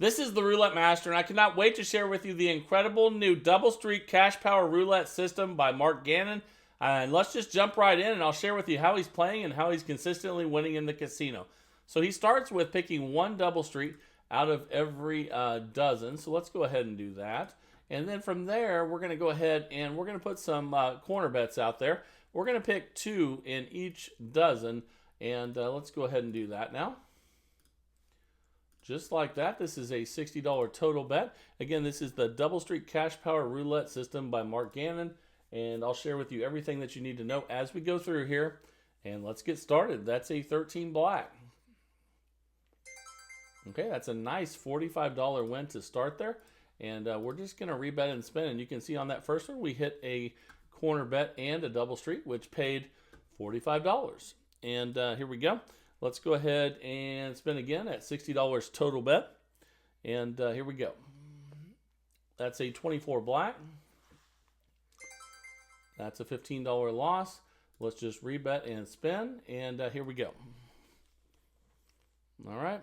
This is the Roulette Master, and I cannot wait to share with you the incredible new Double Street Cash Power Roulette system by Mark Gannon. And let's just jump right in, and I'll share with you how he's playing and how he's consistently winning in the casino. So he starts with picking one Double Street out of every dozen. So let's go ahead and do that. And then from there, we're going to go ahead and we're going to put some corner bets out there. We're going to pick two in each dozen, and let's go ahead and do that now. Just like that, this is a $60 total bet. Again, this is the Double Street Cash Power Roulette system by Mark Gannon, and I'll share with you everything that you need to know as we go through here. And let's get started. That's a 13 black. Okay, that's a nice $45 win to start there. And we're just going to rebet and spin. And you can see on that first one, we hit a corner bet and a double street, which paid $45. And here we go. Let's go ahead and spin again at $60 total bet. And here we go. That's a 24 black. That's a $15 loss. Let's just rebet and spin. And here we go. All right.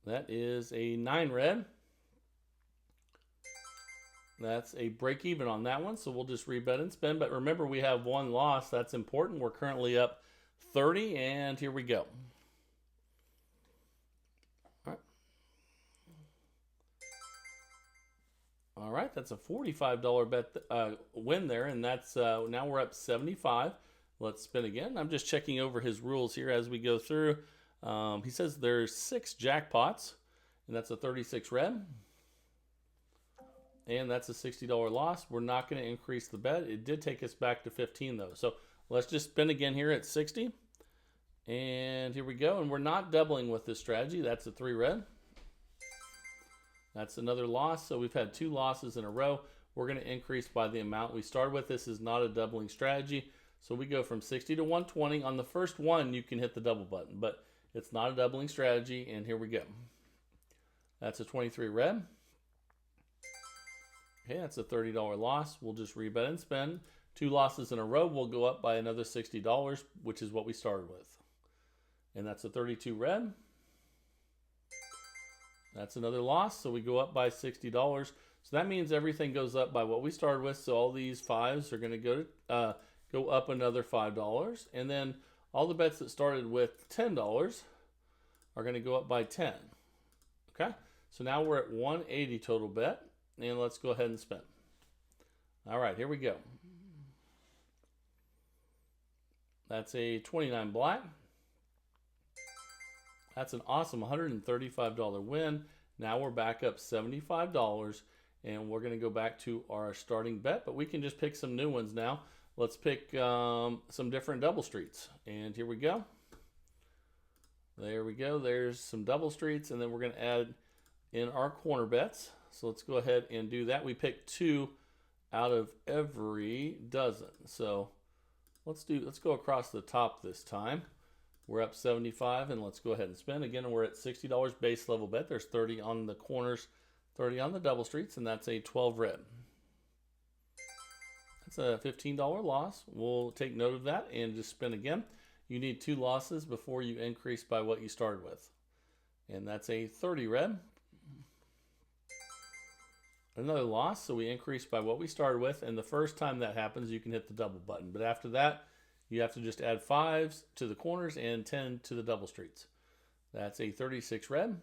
That is a 9 red. That's a break even on that one. So we'll just rebet and spin. But remember, we have one loss. That's important. We're currently up 30, and here we go. All right, that's a $45 bet win there, and that's now we're up 75. Let's spin again. I'm just checking over his rules here as we go through. He says there's 6 jackpots, and that's a 36 red. And that's a $60 loss. We're not going to increase the bet. It did take us back to 15, though. So let's just spin again here at 60. And here we go. And we're not doubling with this strategy. That's a 3 red. That's another loss. So we've had 2 losses in a row. We're going to increase by the amount we started with. This is not a doubling strategy. So we go from 60 to 120. On the first one, you can hit the double button. But it's not a doubling strategy. And here we go. That's a 23 red. Okay, that's a $30 loss. We'll just rebet and spend. 2 losses in a row. We'll go up by another $60, which is what we started with. And that's a 32 red. That's another loss. So we go up by $60. So that means everything goes up by what we started with. So all these 5s are going to go up another $5. And then all the bets that started with $10 are going to go up by 10. Okay, so now we're at 180 total bet. And let's go ahead and spin. All right, here we go. That's a 29 black. That's an awesome $135 win. Now we're back up $75, and we're going to go back to our starting bet, but we can just pick some new ones now. Let's pick some different double streets, and here we go. There we go. There's some double streets, and then we're going to add in our corner bets. So let's go ahead and do that. We picked 2 out of every dozen. So let's go across the top this time. We're up 75, and let's go ahead and spin. Again, we're at $60 base level bet. There's 30 on the corners, 30 on the double streets, and that's a 12 red. That's a $15 loss. We'll take note of that and just spin again. You need 2 losses before you increase by what you started with. And that's a 30 red. Another loss, so we increase by what we started with, and the first time that happens, you can hit the double button. But after that, you have to just add 5s to the corners and 10 to the double streets. That's a 36 red.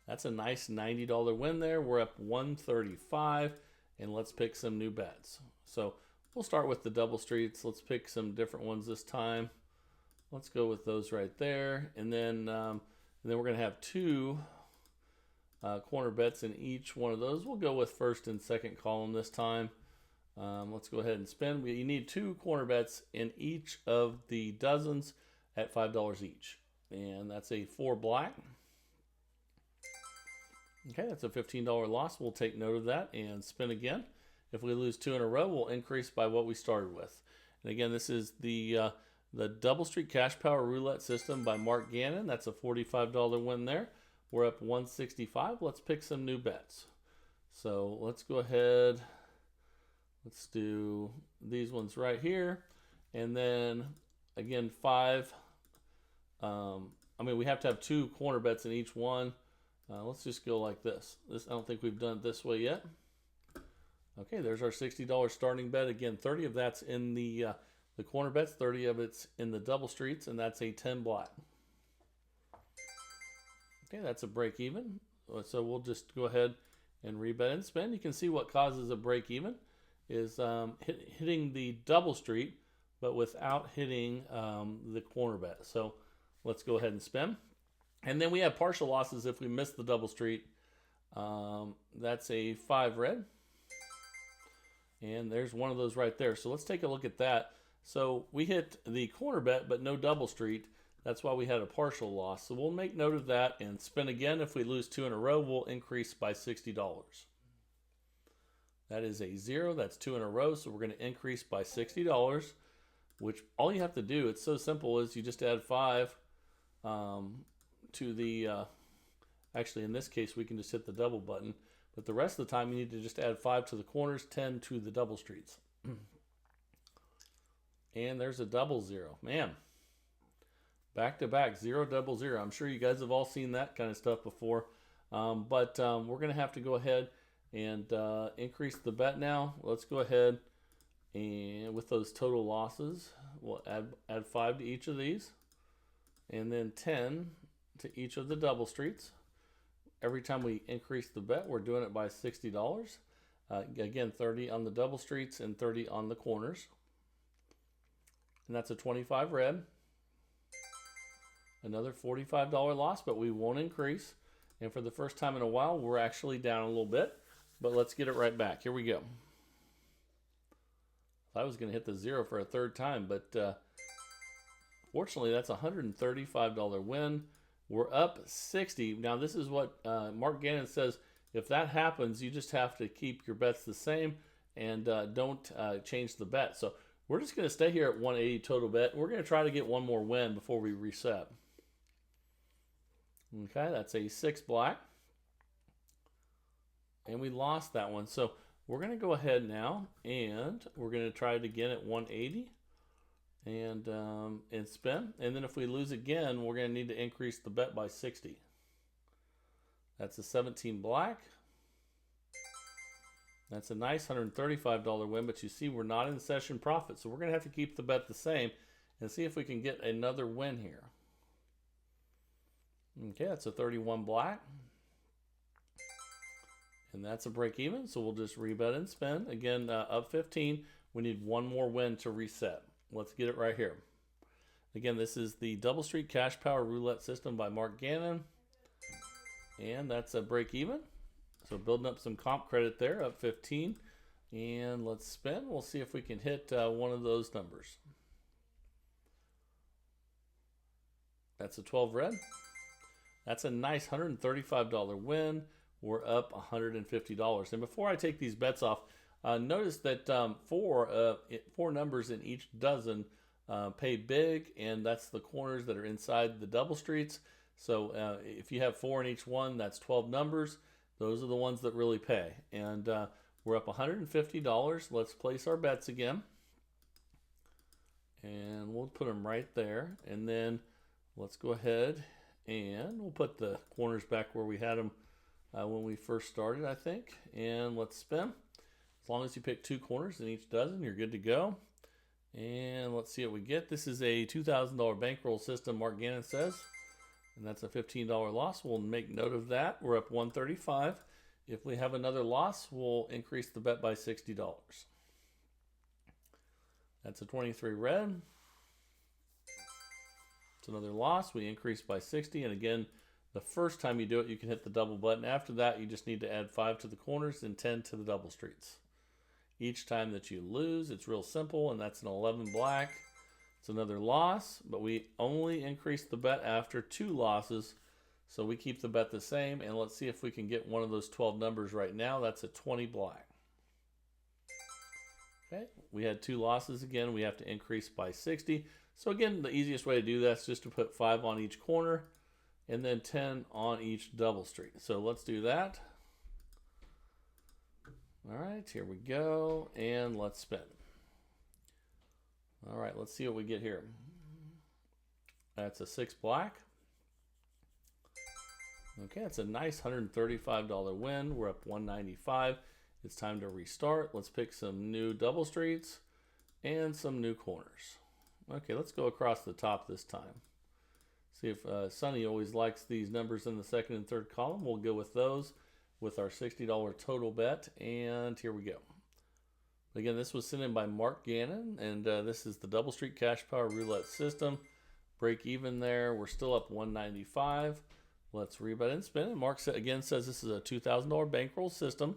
That's a nice $90 win there. We're up 135, and let's pick some new bets. So we'll start with the double streets. Let's pick some different ones this time. Let's go with those right there, and then we're going to have 2 corner bets in each one of those. We'll go with first and second column this time. Let's go ahead and spin. You need 2 corner bets in each of the dozens at $5 each. And that's a 4 black. Okay, that's a $15 loss. We'll take note of that and spin again. If we lose 2 in a row, we'll increase by what we started with. And again, this is the Double Street Cash Power Roulette system by Mark Gannon. That's a $45 win there. We're up 165. Let's pick some new bets. So let's go ahead. Let's do these ones right here. And then again, 5. I'm we have to have 2 corner bets in each one. Let's just go like this. I don't think we've done it this way yet. Okay, there's our $60 starting bet. Again, 30 of that's in the corner bets, 30 of it's in the double streets, and that's a 10 black. Okay, that's a break even. So we'll just go ahead and rebet and spin. You can see what causes a break even is hitting the double street, but without hitting the corner bet. So let's go ahead and spin. And then we have partial losses if we miss the double street. That's a 5 red. And there's one of those right there. So let's take a look at that. So we hit the corner bet, but no double street. That's why we had a partial loss. So we'll make note of that and spin again. If we lose 2 in a row, we'll increase by $60. That is a 0. That's 2 in a row. So we're going to increase by $60, which all you have to do, it's so simple, is you just add 5 to the, actually in this case, we can just hit the double button. But the rest of the time, you need to just add 5 to the corners, 10 to the double streets. And there's a double 0. Man, back to back, 0, double 0. I'm sure you guys have all seen that kind of stuff before. But we're going to have to go ahead and increase the bet now. Let's go ahead and with those total losses, we'll add 5 to each of these. And then 10 to each of the double streets. Every time we increase the bet, we're doing it by $60. Again, 30 on the double streets and 30 on the corners. And that's a 25 red. Another $45 loss, but we won't increase. And for the first time in a while, we're actually down a little bit. But let's get it right back. Here we go. I was going to hit the 0 for a third time, but fortunately, that's a $135 win. We're up 60. Now, this is what Mark Gannon says. If that happens, you just have to keep your bets the same and don't change the bet. So we're just going to stay here at 180 total bet. We're going to try to get one more win before we reset. Okay, that's a 6 black. And we lost that one. So we're going to go ahead now and we're going to try it again at 180. And spin. And then if we lose again, we're going to need to increase the bet by 60. That's a 17 black. That's a nice $135 win, but you see we're not in session profit. So we're going to have to keep the bet the same and see if we can get another win here. Okay, that's a 31 black. And that's a break even. So we'll just rebet and spin. Again, up 15. We need one more win to reset. Let's get it right here. Again, this is the Double Street Cash Power Roulette System by Mark Gannon. And that's a break even. So building up some comp credit there, up 15. And let's spin. We'll see if we can hit one of those numbers. That's a 12 red. That's a nice $135 win. We're up $150. And before I take these bets off, notice that four numbers in each dozen pay big, and that's the corners that are inside the double streets. So if you have 4 in each one, that's 12 numbers. Those are the ones that really pay. And we're up $150. Let's place our bets again. And we'll put them right there. And then let's go ahead and we'll put the corners back where we had them when we first started, I think. And let's spin. As long as you pick 2 corners in each dozen, you're good to go. And let's see what we get. This is a $2,000 bankroll system, Mark Gannon says. And that's a $15 loss. We'll make note of that. We're up $135. If we have another loss, we'll increase the bet by $60. That's a 23 red. It's another loss. We increase by 60. And again, the first time you do it, you can hit the double button. After that, you just need to add 5 to the corners and 10 to the double streets. Each time that you lose, it's real simple, and that's an 11 black. It's another loss, but we only increase the bet after 2 losses, so we keep the bet the same, and let's see if we can get one of those 12 numbers right now. That's a 20 black. Okay, we had 2 losses again. We have to increase by 60. So again, the easiest way to do that is just to put 5 on each corner and then 10 on each double street. So let's do that. All right, here we go, and let's spin. All right, let's see what we get here. That's a 6 black. Okay, that's a nice $135 win. We're up 195. It's time to restart. Let's pick some new double streets and some new corners. Okay, let's go across the top this time. See if Sonny always likes these numbers in the second and third column. We'll go with those with our $60 total bet. And here we go. Again, this was sent in by Mark Gannon, and this is the Double Street Cash Power Roulette System. Break even there. We're still up 195. Let's rebet and spin. And Mark again says this is a $2,000 bankroll system.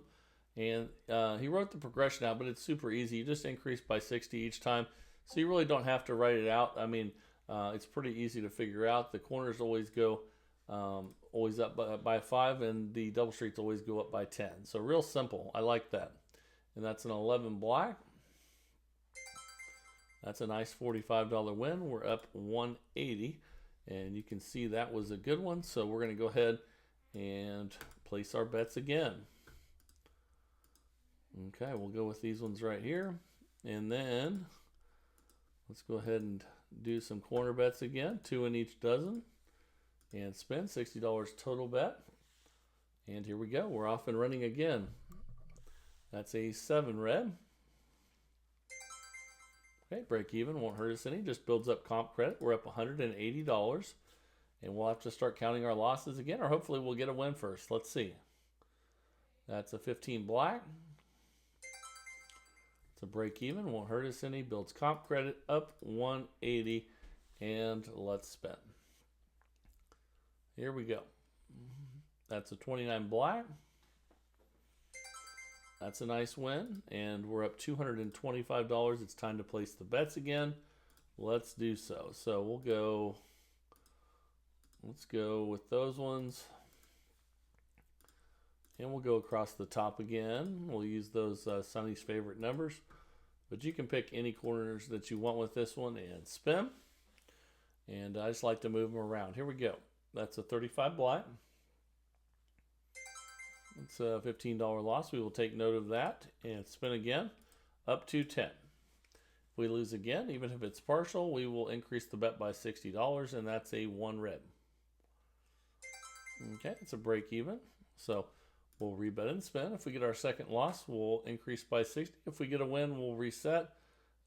And he wrote the progression out, but it's super easy. You just increase by 60 each time. So you really don't have to write it out. I mean, it's pretty easy to figure out. The corners always go always up by 5, and the double streets always go up by 10. So real simple. I like that. And that's an 11 black. That's a nice $45 win. We're up 180. And you can see that was a good one. So we're going to go ahead and place our bets again. Okay, we'll go with these ones right here. And then let's go ahead and do some corner bets again. 2 in each dozen. And spin $60 total bet. And here we go. We're off and running again. That's a 7 red. Okay, break even, won't hurt us any. Just builds up comp credit. We're up $180. And we'll have to start counting our losses again, or hopefully we'll get a win first. Let's see. That's a 15 black. It's a break even, won't hurt us any. Builds comp credit up 180. And let's spin. Here we go. That's a 29 black. That's a nice win, and we're up $225. It's time to place the bets again. Let's do so. So let's go with those ones. And we'll go across the top again. We'll use those Sonny's favorite numbers. But you can pick any corners that you want with this one and spin. And I just like to move them around. Here we go. That's a 35 black. It's a $15 loss. We will take note of that and spin again up to 10. If we lose again, even if it's partial, we will increase the bet by $60, and that's a 1 red. Okay, it's a break even. So we'll rebet and spin. If we get our second loss, we'll increase by 60. If we get a win, we'll reset.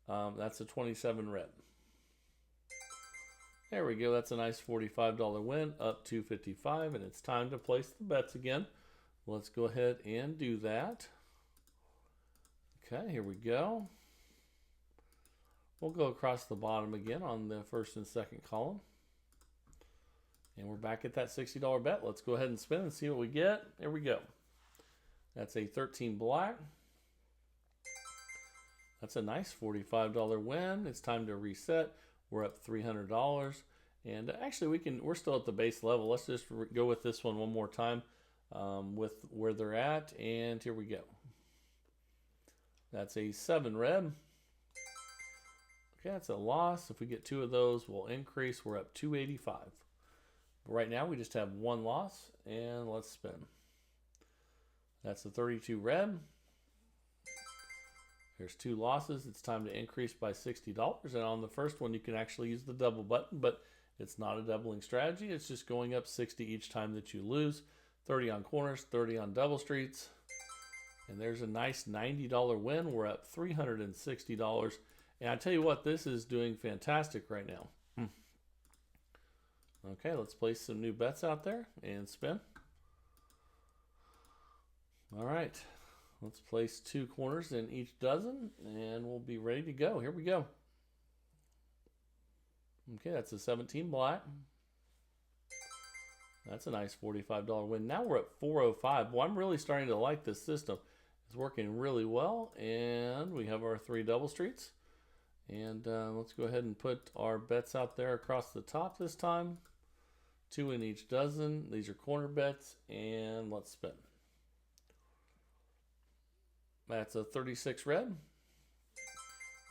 That's a 27 red. There we go. That's a nice $45 win, up to 55, and it's time to place the bets again. Let's go ahead and do that. Okay, here we go. We'll go across the bottom again on the first and second column. And we're back at that $60 bet. Let's go ahead and spin and see what we get. There we go. That's a 13 black. That's a nice $45 win. It's time to reset. We're up $300. And actually we're still at the base level. Let's just go with this one more time. With where they're at, and here we go. That's a 7 red. Okay, that's a loss. If we get 2 of those, we'll increase. We're up 285. But right now, we just have 1 loss, and let's spin. That's a 32 red. There's 2 losses. It's time to increase by $60. And on the first one, you can actually use the double button, but it's not a doubling strategy. It's just going up 60 each time that you lose. 30 on corners, 30 on double streets. And there's a nice $90 win. We're up $360. And I tell you what, this is doing fantastic right now. Okay, let's place some new bets out there and spin. All right, let's place 2 corners in each dozen, and we'll be ready to go. Here we go. Okay, that's a 17 black. That's a nice $45 win. Now we're at 405. Well, I'm really starting to like this system. It's working really well. And we have our 3 double streets. And let's go ahead and put our bets out there across the top this time. 2 in each dozen. These are corner bets. And let's spin. That's a 36 red.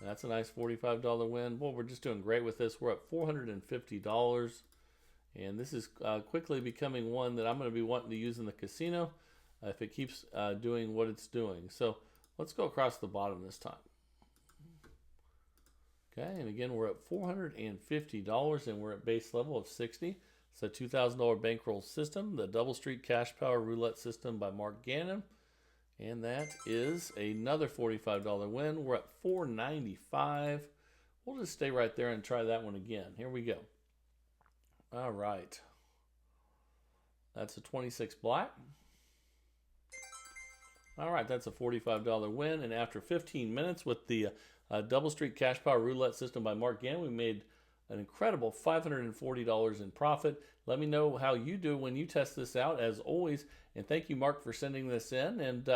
That's a nice $45 win. Well, we're just doing great with this. We're at $450. And this is quickly becoming one that I'm going to be wanting to use in the casino if it keeps doing what it's doing. So let's go across the bottom this time. Okay, and again, we're at $450, and we're at base level of 60. It's a $2,000 bankroll system, the Double Street Cash Power Roulette System by Mark Gannon. And that is another $45 win. We're at $495. We'll just stay right there and try that one again. Here we go. All right. That's a 26 black. All right, that's a $45 win. And after 15 minutes with the Double Street Cash Power Roulette System by Mark Gannon, we made an incredible $540 in profit. Let me know how you do when you test this out, as always. And thank you, Mark, for sending this in. And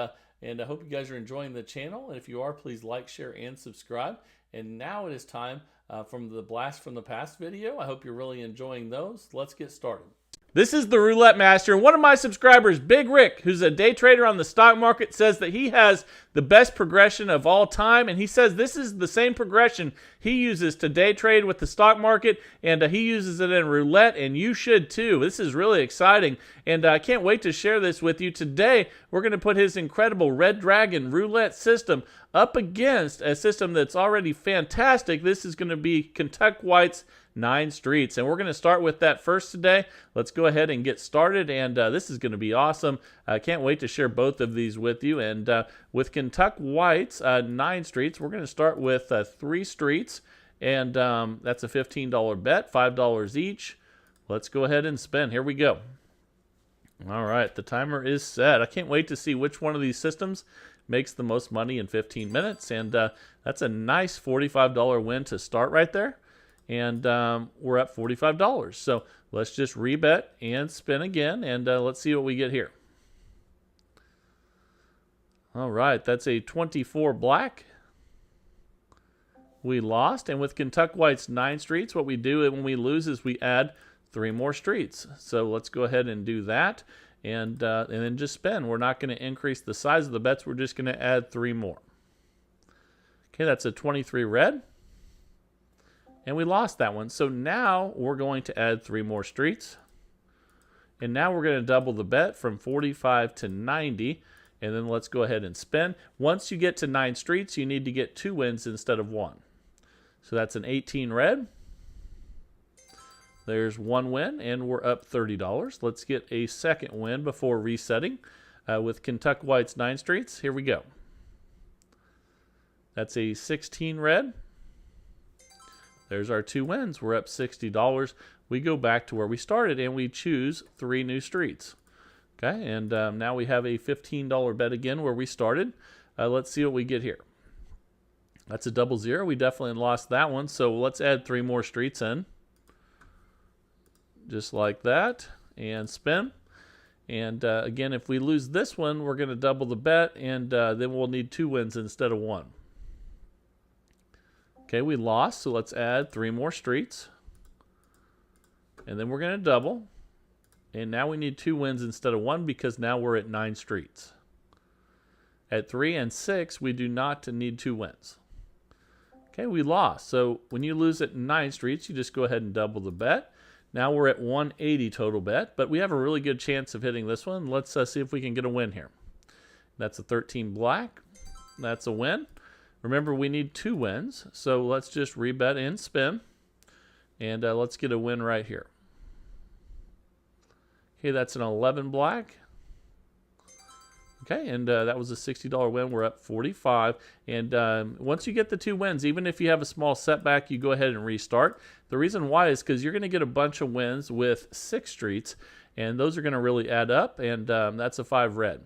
I hope you guys are enjoying the channel. And if you are, please like, share, and subscribe. And now it is time from the Blast from the Past video. I hope you're really enjoying those. Let's get started. This is the Roulette Master. One of my subscribers, Big Rick, who's a day trader on the stock market, says that he has the best progression of all time. And he says this is the same progression he uses to day trade with the stock market. And he uses it in roulette, and you should too. This is really exciting. And I can't wait to share this with you. Today, we're going to put his incredible Red Dragon roulette system up against a system that's already fantastic. This is going to be Kentucky White's 9 Streets, and we're going to start with that first today. Let's go ahead and get started, and this is going to be awesome. I can't wait to share both of these with you. And with Kentucky White's 9 Streets, we're going to start with 3 streets, and that's a $15 bet, $5 each. Let's go ahead and spin. Here we go. All right, the timer is set. I can't wait to see which one of these systems makes the most money in 15 minutes, and that's a nice $45 win to start right there. And we're at $45. So let's just rebet and spin again, and let's see what we get here. All right, that's a 24 black. We lost, and with Kentucky White's 9 streets, what we do when we lose is we add 3 more streets. So let's go ahead and do that, and then just spin. We're not going to increase the size of the bets. We're just going to add 3 more. Okay, that's a 23 red. And we lost that one. So now we're going to add 3 more streets. And now we're going to double the bet from 45 to 90. And then let's go ahead and spin. Once you get to 9 streets, you need to get 2 wins instead of 1. So that's an 18 red. There's 1 win, and we're up $30. Let's get a second win before resetting with Kentucky White's 9 streets. Here we go. That's a 16 red. There's our 2 wins. We're up $60. We go back to where we started, and we choose 3 new streets. Okay, and now we have a $15 bet again where we started. Let's see what we get here. That's a 00. We definitely lost that one, so let's add 3 more streets in. Just like that, and spin. And again, if we lose this one, we're going to double the bet, and then we'll need 2 wins instead of 1. Okay, we lost, so let's add 3 more streets. And then we're going to double. And now we need 2 wins instead of 1 because now we're at 9 streets. At 3 and 6, we do not need 2 wins. Okay, we lost. So when you lose at 9 streets, you just go ahead and double the bet. Now we're at 180 total bet, but we have a really good chance of hitting this one. Let's see if we can get a win here. That's a 13 black. That's a win. Remember, we need 2 wins, so let's just rebet and spin, and let's get a win right here. Okay, that's an 11 black. Okay, and that was a $60 win. We're up 45, and once you get the 2 wins, even if you have a small setback, you go ahead and restart. The reason why is because you're going to get a bunch of wins with 6 streets, and those are going to really add up, and that's a 5 red.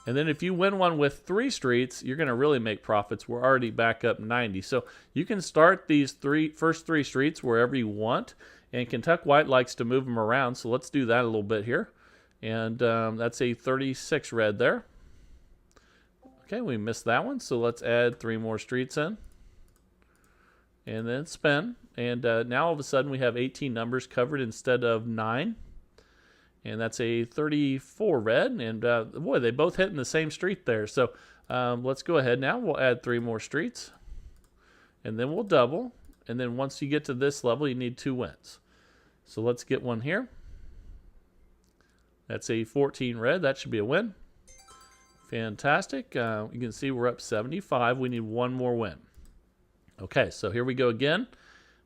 And then if you win one with 3 streets, you're going to really make profits. We're already back up 90. So you can start these first 3 streets wherever you want. And Kentucky White likes to move them around. So let's do that a little bit here. And that's a 36 red there. Okay, we missed that one. So let's add 3 more streets in. And then spin. And now all of a sudden we have 18 numbers covered instead of 9. And that's a 34 red, and boy, they both hit in the same street there. So let's go ahead now. We'll add 3 more streets, and then we'll double. And then once you get to this level, you need 2 wins. So let's get one here. That's a 14 red. That should be a win. Fantastic. You can see we're up 75. We need 1 more win. Okay, so here we go again.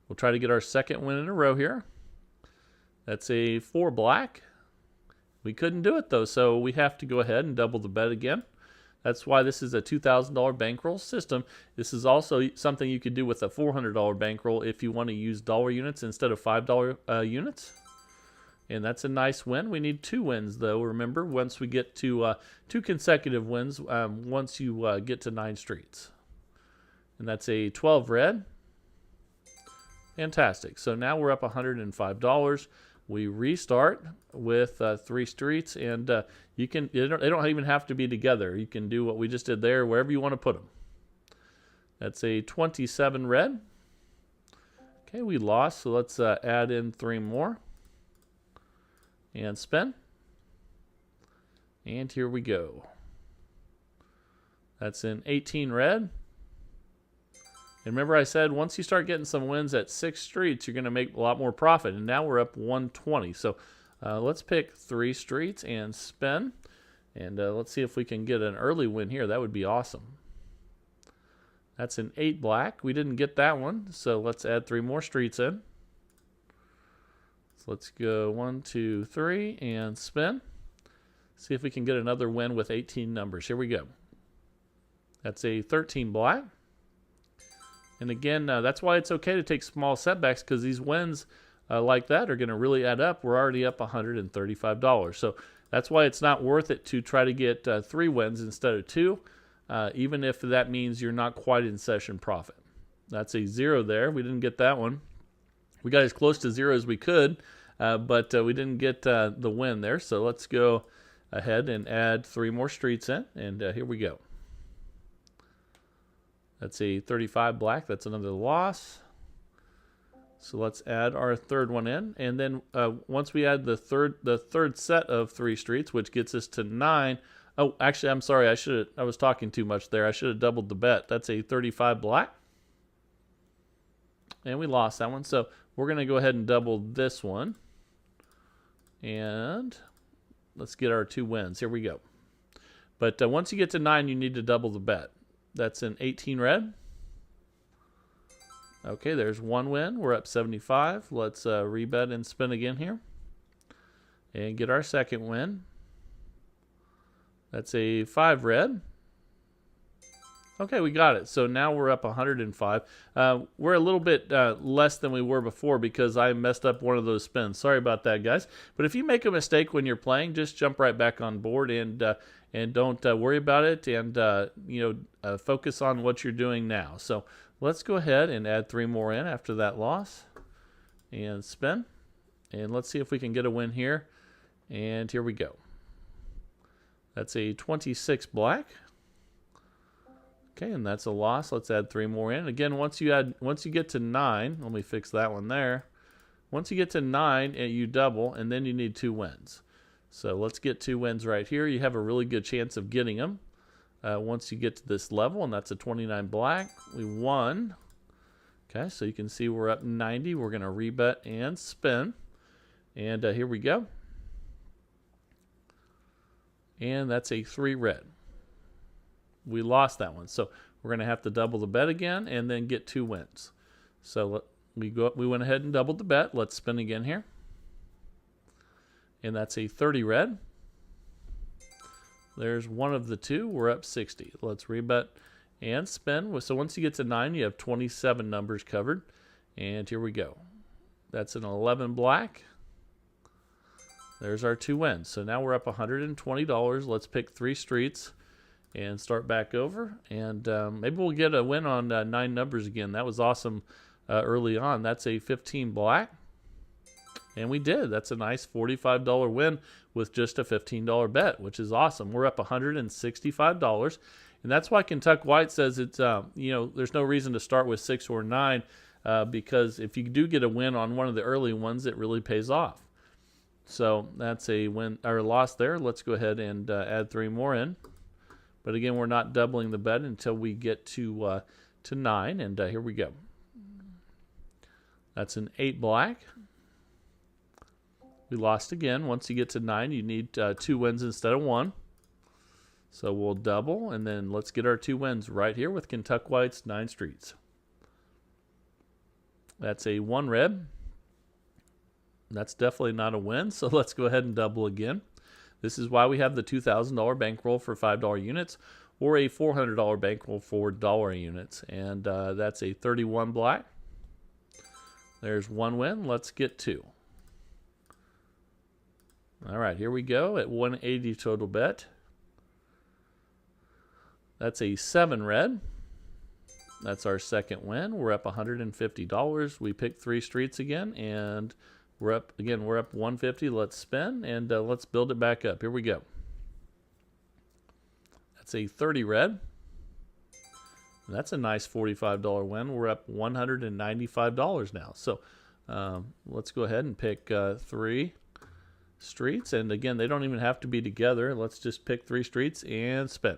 We'll try to get our second win in a row here. That's a 4 black. We couldn't do it though, so we have to go ahead and double the bet again. That's why this is a $2,000 bankroll system. This is also something you could do with a $400 bankroll if you want to use dollar units instead of $5 units. And that's a nice win. We need 2 wins though, remember, once we get to 2 consecutive wins once you get to 9 streets. And that's a 12 red. Fantastic. So now we're up $105. We restart with 3 streets, and they don't even have to be together. You can do what we just did there, wherever you want to put them. That's a 27 red. Okay, we lost, so let's add in 3 more. And spin. And here we go. That's an 18 red. And remember I said once you start getting some wins at 6 streets, you're going to make a lot more profit. And now we're up 120. So let's pick 3 streets and spin. And let's see if we can get an early win here. That would be awesome. That's an 8 black. We didn't get that one. So let's add 3 more streets in. So let's go 1, 2, 3 and spin. See if we can get another win with 18 numbers. Here we go. That's a 13 black. And again, that's why it's okay to take small setbacks, because these wins like that are going to really add up. We're already up $135. So that's why it's not worth it to try to get 3 wins instead of 2, even if that means you're not quite in session profit. That's a 0 there. We didn't get that one. We got as close to 0 as we could, but we didn't get the win there. So let's go ahead and add 3 more streets in, and here we go. That's a 35 black. That's another loss. So let's add our 3rd one in, and then once we add the third set of 3 streets, which gets us to 9. Oh, actually, I'm sorry. I was talking too much there. I should have doubled the bet. That's a 35 black, and we lost that one. So we're going to go ahead and double this one, and let's get our 2 wins. Here we go. But once you get to 9, you need to double the bet. That's an 18 red. Okay, there's 1 win. We're up 75. Let's rebet and spin again here. And get our 2nd win. That's a 5 red. Okay, we got it. So now we're up 105. We're a little bit less than we were before because I messed up one of those spins. Sorry about that, guys. But if you make a mistake when you're playing, just jump right back on board and don't worry about it, and focus on what you're doing now. So let's go ahead and add 3 more in after that loss and spin. And let's see if we can get a win here. And here we go. That's a 26 black. Okay, and that's a loss. Let's add 3 more in. Again, once you get to 9, let me fix that one there. Once you get to 9, you double, and then you need 2 wins. So let's get 2 wins right here. You have a really good chance of getting them once you get to this level, and that's a 29 black. We won. Okay, so you can see we're up 90. We're going to rebet and spin. And here we go. And that's a 3 red. We lost that one. So we're going to have to double the bet again and then get 2 wins. So we went ahead and doubled the bet. Let's spin again here. And that's a 30 red. There's one of the 2. We're up 60. Let's rebet and spin. So once you get to 9, you have 27 numbers covered. And here we go. That's an 11 black. There's our 2 wins. So now we're up $120. Let's pick 3 streets and start back over. And maybe we'll get a win on 9 numbers again. That was awesome early on. That's a 15 black. And we did. That's a nice $45 win with just a $15 bet, which is awesome. We're up $165. And that's why Kentucky White says it's, there's no reason to start with 6 or 9 because if you do get a win on one of the early ones, it really pays off. So that's a win or loss there. Let's go ahead and add 3 more in. But again, we're not doubling the bet until we get to 9. And here we go. That's an 8 black. We lost again. Once you get to 9, you need 2 wins instead of 1. So we'll double, and then let's get our 2 wins right here with Kentucky White's 9 streets. That's a 1 red. That's definitely not a win, so let's go ahead and double again. This is why we have the $2,000 bankroll for $5 units or a $400 bankroll for dollar units. And that's a 31 black. There's one win. Let's get two. All right, here we go at 180 total bet. That's a 7 red. That's our second win. We're up $150. We picked 3 streets again, and we're up again. We're up 150. Let's spin, and let's build it back up. Here we go. That's a 30 red. That's a nice $45 win. We're up $195 now. So let's go ahead and pick 3 streets. And again, they don't even have to be together. Let's just pick 3 streets and spin.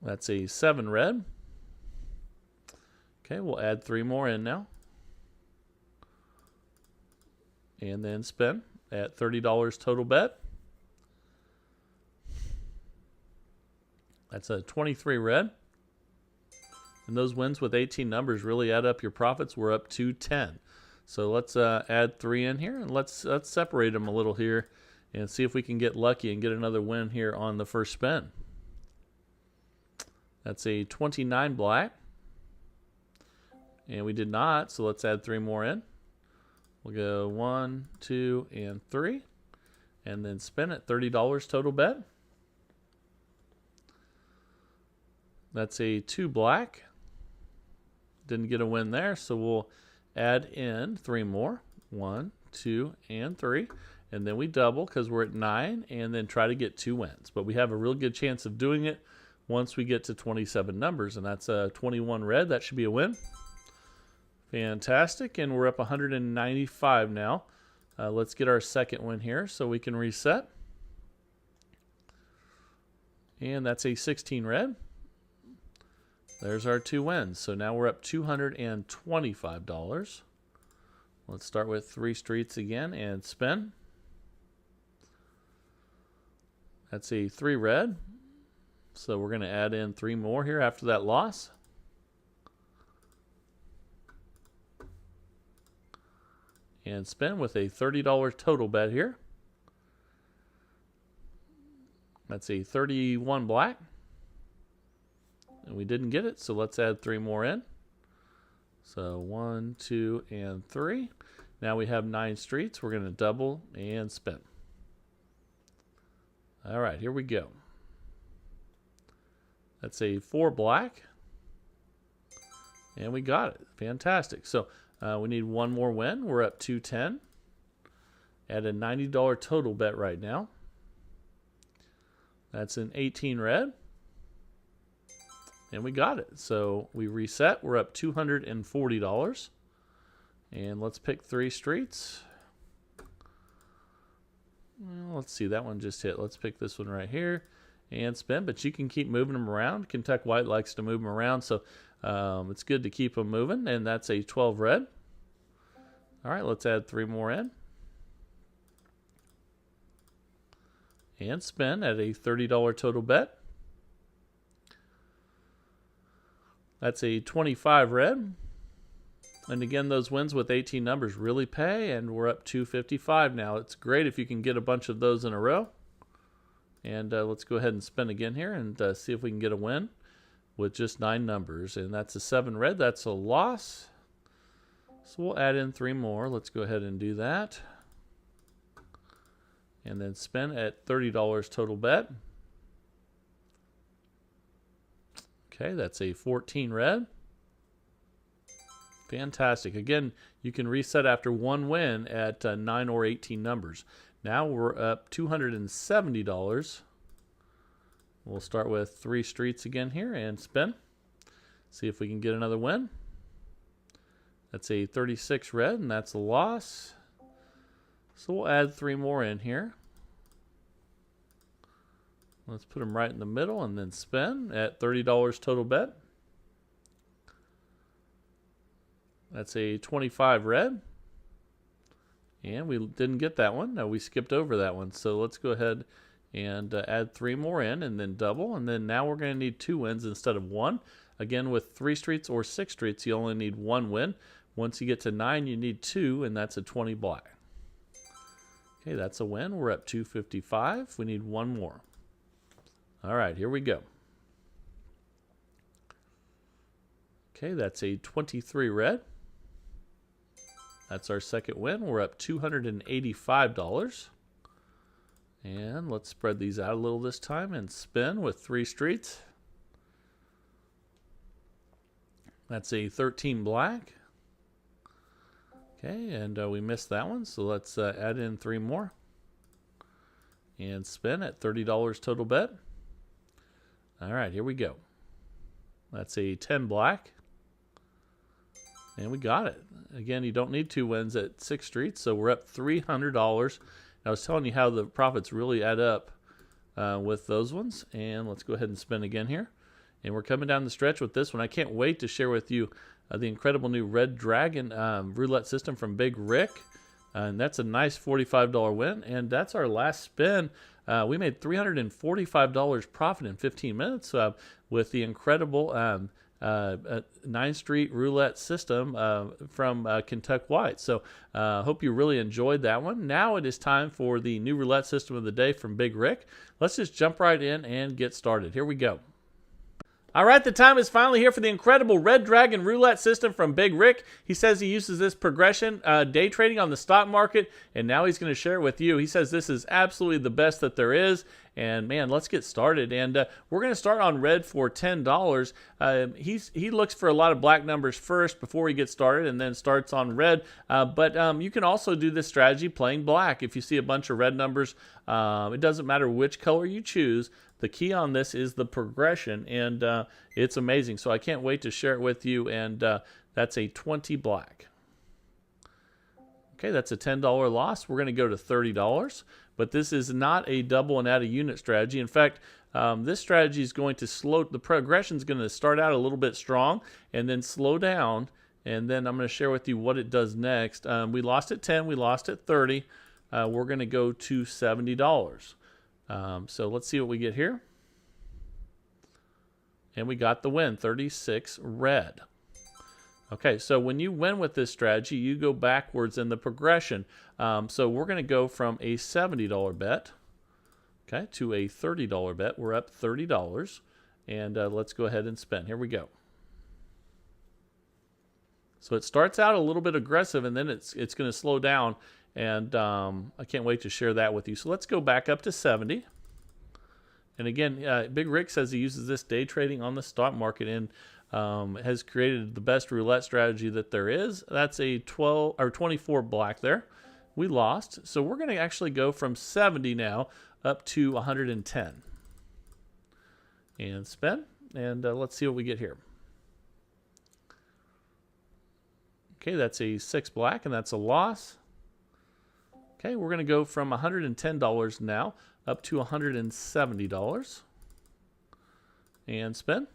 That's a 7 red. Okay, we'll add 3 more in now. And then spin at $30 total bet. That's a 23 red. And those wins with 18 numbers really add up your profits. We're up to 10. So let's add 3 in here, and let's separate them a little here and see if we can get lucky and get another win here on the first spin. That's a 29 black. And we did not, so let's add 3 more in. We'll go 1, 2, and 3. And then spin at $30 total bet. That's a 2 black. Didn't get a win there, so we'll add in 3 more. 1, 2, and 3. And then we double because we're at 9, and then try to get 2 wins. But we have a real good chance of doing it once we get to 27 numbers, and that's a 21 red. That should be a win. Fantastic, and we're up 195 now. Let's get our second win here so we can reset. And that's a 16 red. There's our 2 wins. So now we're up $225. Let's start with 3 streets again and spin. That's a 3 red. So we're going to add in 3 more here after that loss. And spin with a $30 total bet here. That's a 31 black. And we didn't get it, so let's add 3 more in. So 1, 2, and 3. Now we have 9 streets. We're going to double and spin. All right, here we go. That's a 4 black. And we got it. Fantastic. So we need 1 more win. We're up 210. At a $90 total bet right now. That's an 18 red. And we got it. So we reset. We're up $240. And let's pick 3 streets. Well, let's see. That one just hit. Let's pick this one right here and spin. But you can keep moving them around. Kentucky White likes to move them around. So it's good to keep them moving. And that's a 12 red. All right. Let's add 3 more in. And spin at a $30 total bet. That's a 25 red. And again, those wins with 18 numbers really pay, and we're up $255 now. It's great if you can get a bunch of those in a row. And let's go ahead and spin again here and see if we can get a win with just 9 numbers. And that's a 7 red. That's a loss. So we'll add in 3 more. Let's go ahead and do that. And then spin at $30 total bet. Okay, that's a 14 red. Fantastic. Again, you can reset after 1 win at 9 or 18 numbers. Now we're up $270. We'll start with 3 streets again here and spin. See if we can get another win. That's a 36 red, and that's a loss. So we'll add 3 more in here. Let's put them right in the middle and then spin at $30 total bet. That's a 25 red. And we didn't get that one. No, we skipped over that one. So let's go ahead and add 3 more in and then double. And then now we're going to need 2 wins instead of 1. Again, with 3 streets or 6 streets, you only need 1 win. Once you get to 9, you need 2, and that's a 20 black. Okay, that's a win. We're up 255. We need one more. All right, here we go. Okay, that's a 23 red. That's our second win. We're up $285. And let's spread these out a little this time and spin with 3 streets. That's a 13 black. Okay, and we missed that one, so let's add in 3 more. And spin at $30 total bet. All right, here we go. That's a 10 black. And we got it. Again, you don't need 2 wins at 6 streets, so we're up $300. I was telling you how the profits really add up with those ones. And let's go ahead and spin again here. And we're coming down the stretch with this one. I can't wait to share with you the incredible new Red Dragon roulette system from Big Rick. And that's a nice $45 win. And that's our last spin. We made $345 profit in 15 minutes with the incredible 9th Street roulette system from Kentucky White. So hope you really enjoyed that one. Now it is time for the new roulette system of the day from Big Rick. Let's just jump right in and get started. Here we go. All right, the time is finally here for the incredible Red Dragon roulette system from Big Rick. He says he uses this progression day trading on the stock market, and now he's going to share it with you. He says this is absolutely the best that there is, and man, let's get started. And we're going to start on red for $10. He looks for a lot of black numbers first before he gets started, and then starts on red. But you can also do this strategy playing black. If you see a bunch of red numbers, it doesn't matter which color you choose. The key on this is the progression, and it's amazing. So I can't wait to share it with you, and that's a 20 black. Okay, that's a $10 loss. We're going to go to $30, but this is not a double and add a unit strategy. In fact, this strategy is going to slow, the progression is going to start out a little bit strong and then slow down, and then I'm going to share with you what it does next. We lost at 10, we lost at 30. We're going to go to $70. So let's see what we get here. And we got the win, 36 red. Okay, so when you win with this strategy, you go backwards in the progression. So we're going to go from a $70 bet, okay, to a $30 bet. We're up $30. And let's go ahead and spin. Here we go. So it starts out a little bit aggressive, and then it's going to slow down. And I can't wait to share that with you. So let's go back up to 70. And again, Big Rick says he uses this day trading on the stock market and has created the best roulette strategy that there is. That's a 12 or 24 black there. We lost. So we're going to actually go from 70 now up to 110. And spin. And let's see what we get here. Okay, that's a 6 black, and that's a loss. Okay, we're going to go from $110 now up to $170 and spin.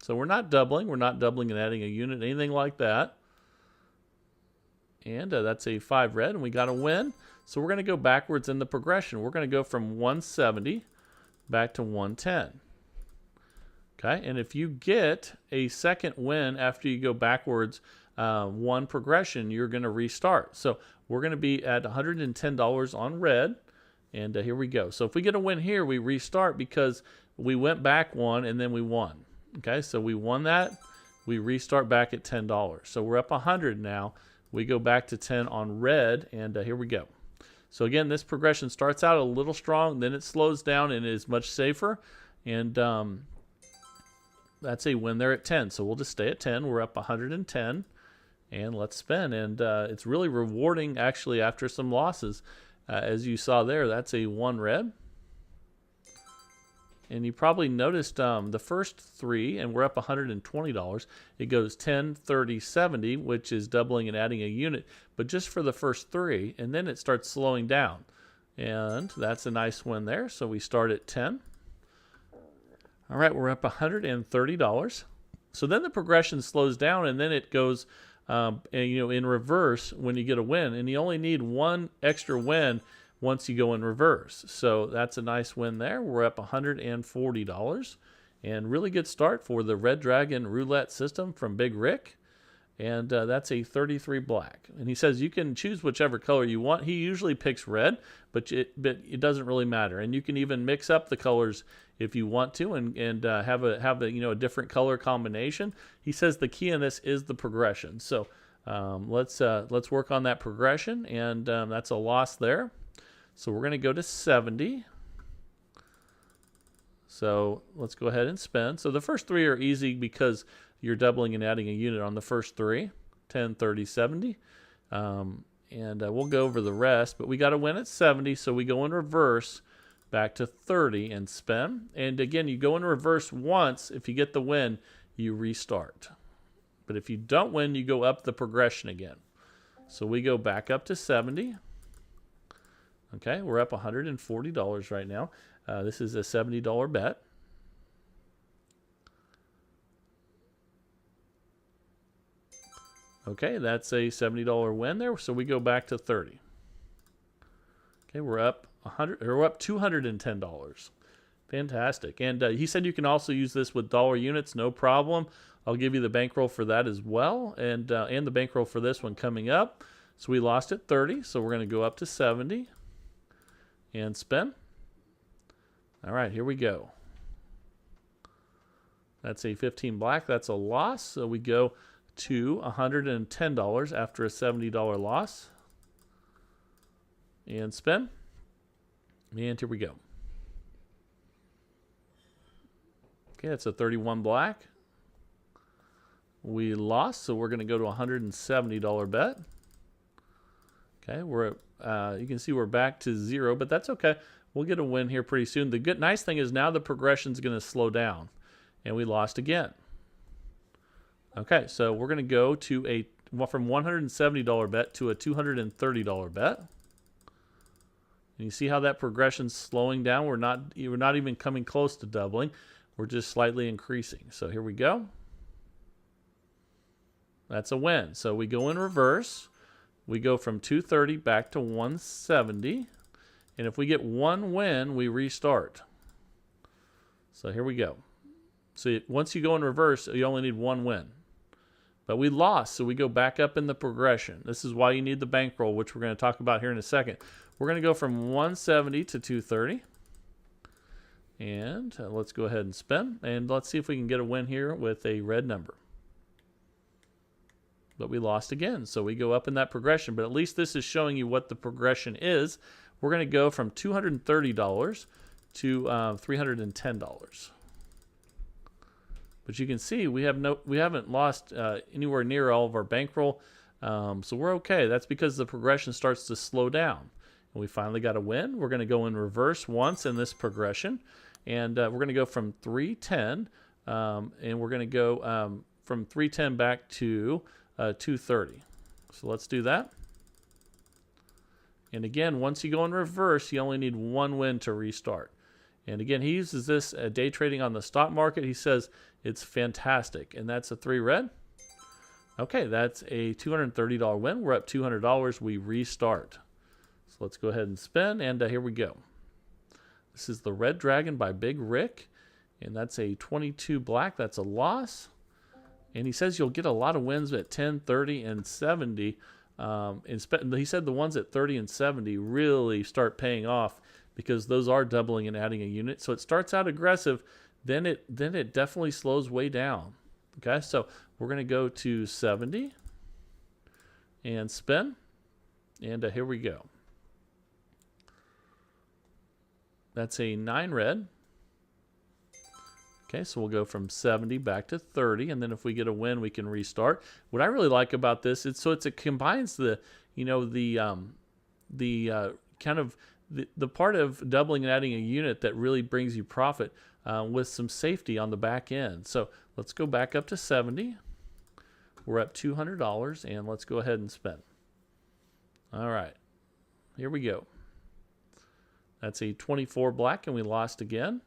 So we're not doubling. We're not doubling and adding a unit, anything like that. And that's a 5 red, and we got a win. So we're going to go backwards in the progression. We're going to go from 170 back to 110. Okay, and if you get a second win after you go backwards one progression, you're going to restart. So we're going to be at $110 on red, and here we go. So if we get a win here, we restart because we went back one and then we won. Okay, so we won that. We restart back at $10. So we're up 100 now. We go back to 10 on red, and here we go. So again, this progression starts out a little strong, then it slows down and is much safer, and that's a win there at 10. So we'll just stay at 10. We're up 110. And let's spin. And it's really rewarding, actually, after some losses. As you saw there, that's a 1 red. And you probably noticed the first 3, and we're up $120. It goes 10, 30, 70, which is doubling and adding a unit, but just for the first 3. And then it starts slowing down. And that's a nice win there. So we start at 10. All right, we're up $130. So then the progression slows down, and then it goes and, in reverse when you get a win. And you only need 1 extra win once you go in reverse. So that's a nice win there. We're up $140. And really good start for the Red Dragon roulette system from Big Rick. And that's a 33 black. And he says you can choose whichever color you want. He usually picks red, but it doesn't really matter. And you can even mix up the colors if you want to, and have a a different color combination. He says the key in this is the progression. So let's work on that progression, and that's a loss there. So we're going to go to 70. So let's go ahead and spend. So the first three are easy because you're doubling and adding a unit on the first three, 10, 30, 70. And we'll go over the rest, but we got to win at 70, so we go in reverse back to 30 and spin. And again, you go in reverse once. If you get the win, you restart. But if you don't win, you go up the progression again. So we go back up to 70. Okay, we're up $140 right now. This is a $70 bet. Okay, that's a $70 win there. So we go back to 30. Okay, we're up $210. Fantastic. And he said you can also use this with dollar units, no problem. I'll give you the bankroll for that as well, and the bankroll for this one coming up. So we lost at 30, so we're going to go up to 70 and spin. All right, here we go. That's a 15 black. That's a loss. So we go to $110 after a $70 loss. And spin. And here we go. Okay, that's a 31 black. We lost, so we're going to go to a $170 bet. Okay, we're you can see we're back to 0, but that's okay. We'll get a win here pretty soon. The nice thing is now the progression's going to slow down, and we lost again. Okay, so we're going to go to from $170 bet to a $230 bet. And you see how that progression's slowing down? We're not even coming close to doubling. We're just slightly increasing. So here we go. That's a win. So we go in reverse. We go from 230 back to 170. And if we get one win, we restart. So here we go. So once you go in reverse, you only need one win. But we lost, so we go back up in the progression. This is why you need the bankroll, which we're going to talk about here in a second. We're going to go from 170 to 230. And let's go ahead and spin. And let's see if we can get a win here with a red number. But we lost again, so we go up in that progression. But at least this is showing you what the progression is. We're going to go from $230 to $310. But you can see we haven't lost anywhere near all of our bankroll, so we're okay. That's because the progression starts to slow down. And we finally got a win. We're going to go in reverse once in this progression, and we're going to go from 310, and we're going to go from 310 back to 230. So let's do that. And again, once you go in reverse, you only need one win to restart. And again, he uses this day trading on the stock market. He says it's fantastic. And that's a 3 red. Okay, that's a $230 win. We're up $200. We restart. So let's go ahead and spin. And here we go. This is the Red Dragon by Big Rick. And that's a 22 black. That's a loss. And he says you'll get a lot of wins at 10, 30, and 70. He said the ones at 30 and 70 really start paying off because those are doubling and adding a unit. So it starts out aggressive, then it definitely slows way down. Okay, so we're going to go to 70 and spin. And here we go. That's a 9 red. Okay, so we'll go from 70 back to 30, and then if we get a win, we can restart. What I really like about this is it combines the part of doubling and adding a unit that really brings you profit with some safety on the back end. So let's go back up to 70. We're up $200, and let's go ahead and spin. All right, here we go. That's a 24 black, and we lost again.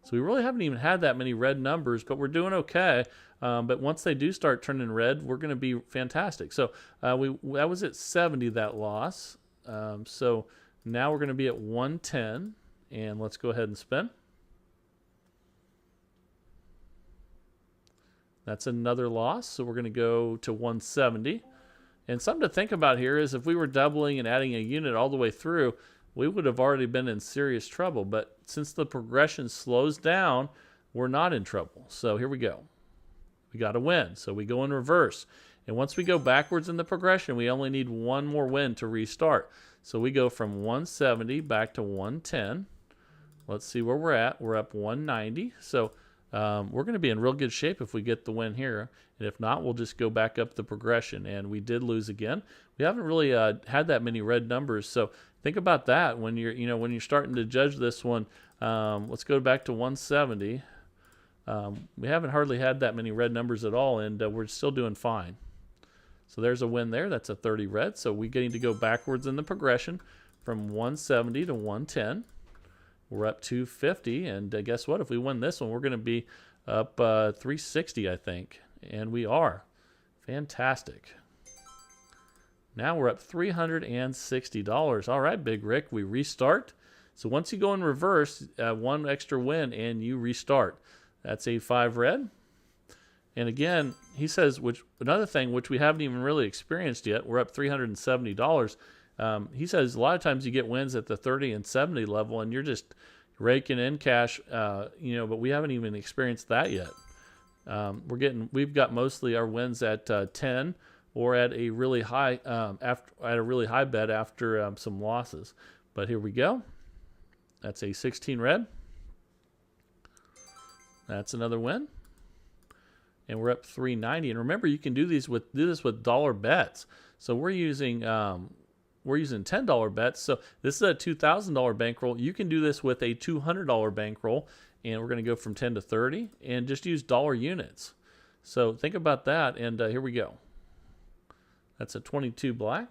So we really haven't even had that many red numbers, but we're doing okay. But once they do start turning red, we're going to be fantastic. So that was at 70, that loss. So now we're going to be at 110, and let's go ahead and spin. That's another loss. So we're going to go to 170. And something to think about here is if we were doubling and adding a unit all the way through, we would have already been in serious trouble. But since the progression slows down, we're not in trouble. So here we go. We got to win. So we go in reverse. And once we go backwards in the progression, we only need one more win to restart. So we go from 170 back to 110. Let's see where we're at. We're up 190. So we're going to be in real good shape if we get the win here. And if not, we'll just go back up the progression. And we did lose again. We haven't really had that many red numbers. So think about that when you're, when you're starting to judge this one. Let's go back to 170. We haven't hardly had that many red numbers at all, and we're still doing fine. So there's a win there. That's a 30 red. So we're getting to go backwards in the progression from 170 to 110. We're up 250, and guess what? If we win this one, we're going to be up 360, I think. And we are. Fantastic. Now we're up $360. All right, Big Rick, we restart. So once you go in reverse, one extra win, and you restart. That's a 5 red. And again, he says, another thing which we haven't even really experienced yet, we're up $370. He says a lot of times you get wins at the 30 and 70 level, and you're just raking in cash, but we haven't even experienced that yet. We've got mostly our wins at 10 or at a really high bet after some losses. But here we go. That's a 16 red. That's another win. And we're up 390. And remember, you can do this with dollar bets. So we're using $10 bets. So this is a $2,000 bankroll. You can do this with a $200 bankroll, and we're going to go from 10 to 30 and just use dollar units. So think about that, and here we go. That's a 22 black.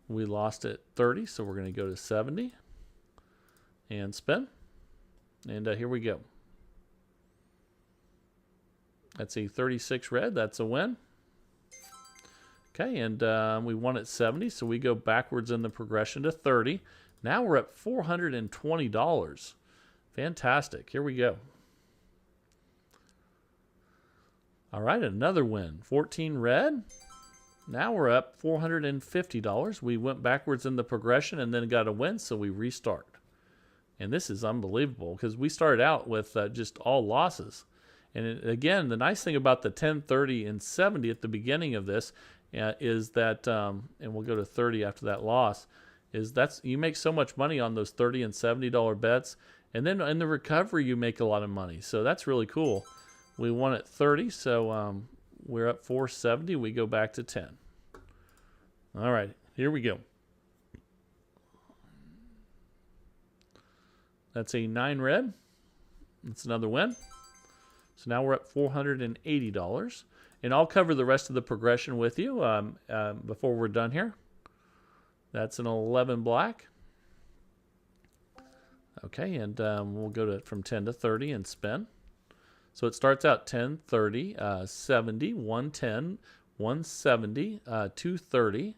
We lost at 30, so we're going to go to 70 and spin. And here we go. That's a 36 red. That's a win. Okay, and we won at 70, so we go backwards in the progression to 30. Now we're at $420. Fantastic. Here we go. All right, another win. 14 red. Now we're up $450. We went backwards in the progression and then got a win, so we restart. And this is unbelievable because we started out with just all losses. And again, the nice thing about the 10, 30, and 70 at the beginning of this is that, and we'll go to 30 after that loss, is you make so much money on those $30 and $70 bets. And then in the recovery, you make a lot of money. So that's really cool. We won at 30, so we're up 470. We go back to 10. All right, here we go. That's a 9 red. That's another win. So now we're at $480. And I'll cover the rest of the progression with you before we're done here. That's an 11 black. Okay, and we'll go from 10 to 30 and spin. So it starts out 10, 30, 70, 110, 170, 230.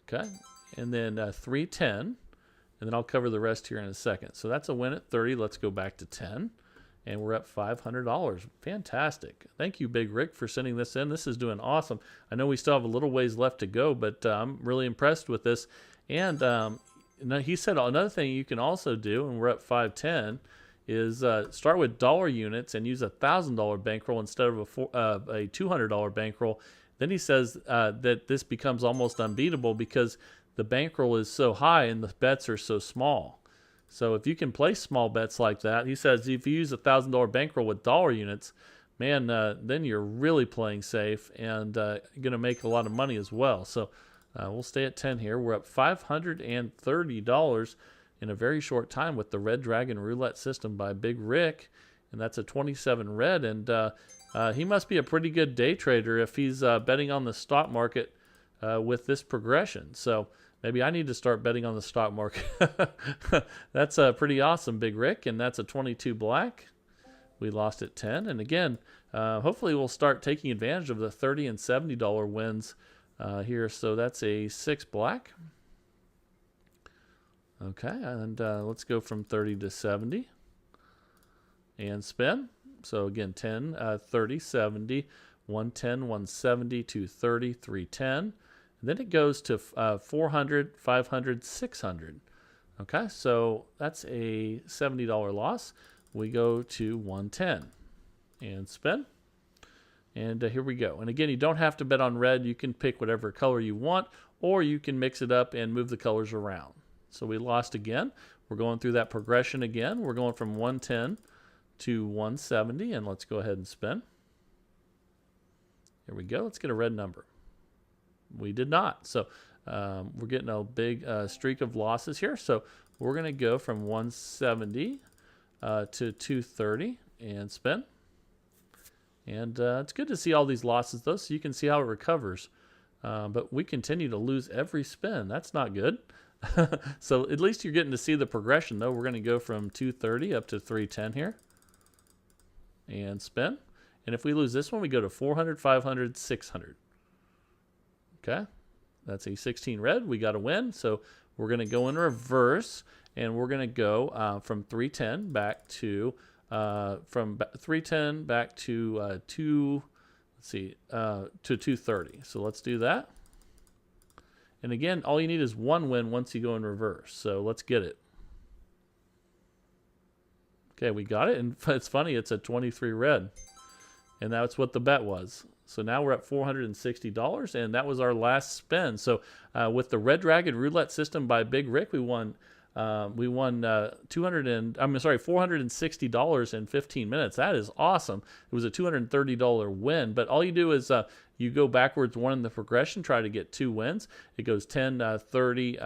Okay, and then 310. And then I'll cover the rest here in a second. So that's a win at 30. Let's go back to 10. And we're up $500. Fantastic. Thank you, Big Rick, for sending this in. This is doing awesome. I know we still have a little ways left to go, but I'm really impressed with this. And he said another thing you can also do, and we're up 510, is start with dollar units and use a $1,000 bankroll instead of a $200 bankroll. Then he says that this becomes almost unbeatable because the bankroll is so high and the bets are so small. So if you can place small bets like that, he says if you use a $1,000 bankroll with dollar units, man, then you're really playing safe and going to make a lot of money as well. So we'll stay at 10 here. We're up $530 in a very short time with the Red Dragon Roulette system by Big Rick, and that's a 27 red. And he must be a pretty good day trader if he's betting on the stock market with this progression. So maybe I need to start betting on the stock market. That's pretty awesome, Big Rick, and that's a 22 black. We lost at 10. And again, hopefully we'll start taking advantage of the $30 and $70 wins here. So that's a 6 black. Okay, and let's go from 30 to 70 and spin. So again, 10, 30, 70, 110, 170, 230, 310. And then it goes to 400, 500, 600. Okay, so that's a $70 loss. We go to 110 and spin. And here we go. And again, you don't have to bet on red. You can pick whatever color you want, or you can mix it up and move the colors around. So we lost again. We're going through that progression again. We're going from 110 to 170, and let's go ahead and spin. Here we go. Let's get a red number. We did not. So we're getting a big streak of losses here. So we're going to go from 170 to 230 and spin. And it's good to see all these losses, though, so you can see how it recovers. But we continue to lose every spin. That's not good. So at least you're getting to see the progression, though. We're going to go from 230 up to 310 here. And spin. And if we lose this one, we go to 400, 500, 600. Okay. That's a 16 red. We got a win. So we're going to go in reverse. And we're going to go from 310 back to... from 310 back to to 230. So let's do that. And again, all you need is one win once you go in reverse. So let's get it. Okay, we got it. And it's funny, it's a 23 red. And that's what the bet was. So now we're at $460, and that was our last spin. So with the Red Dragon roulette system by Big Rick, we won $460 in 15 minutes. That is awesome. It was a $230 win, but all you do is you go backwards one in the progression, try to get 2 wins. It goes 10, 30,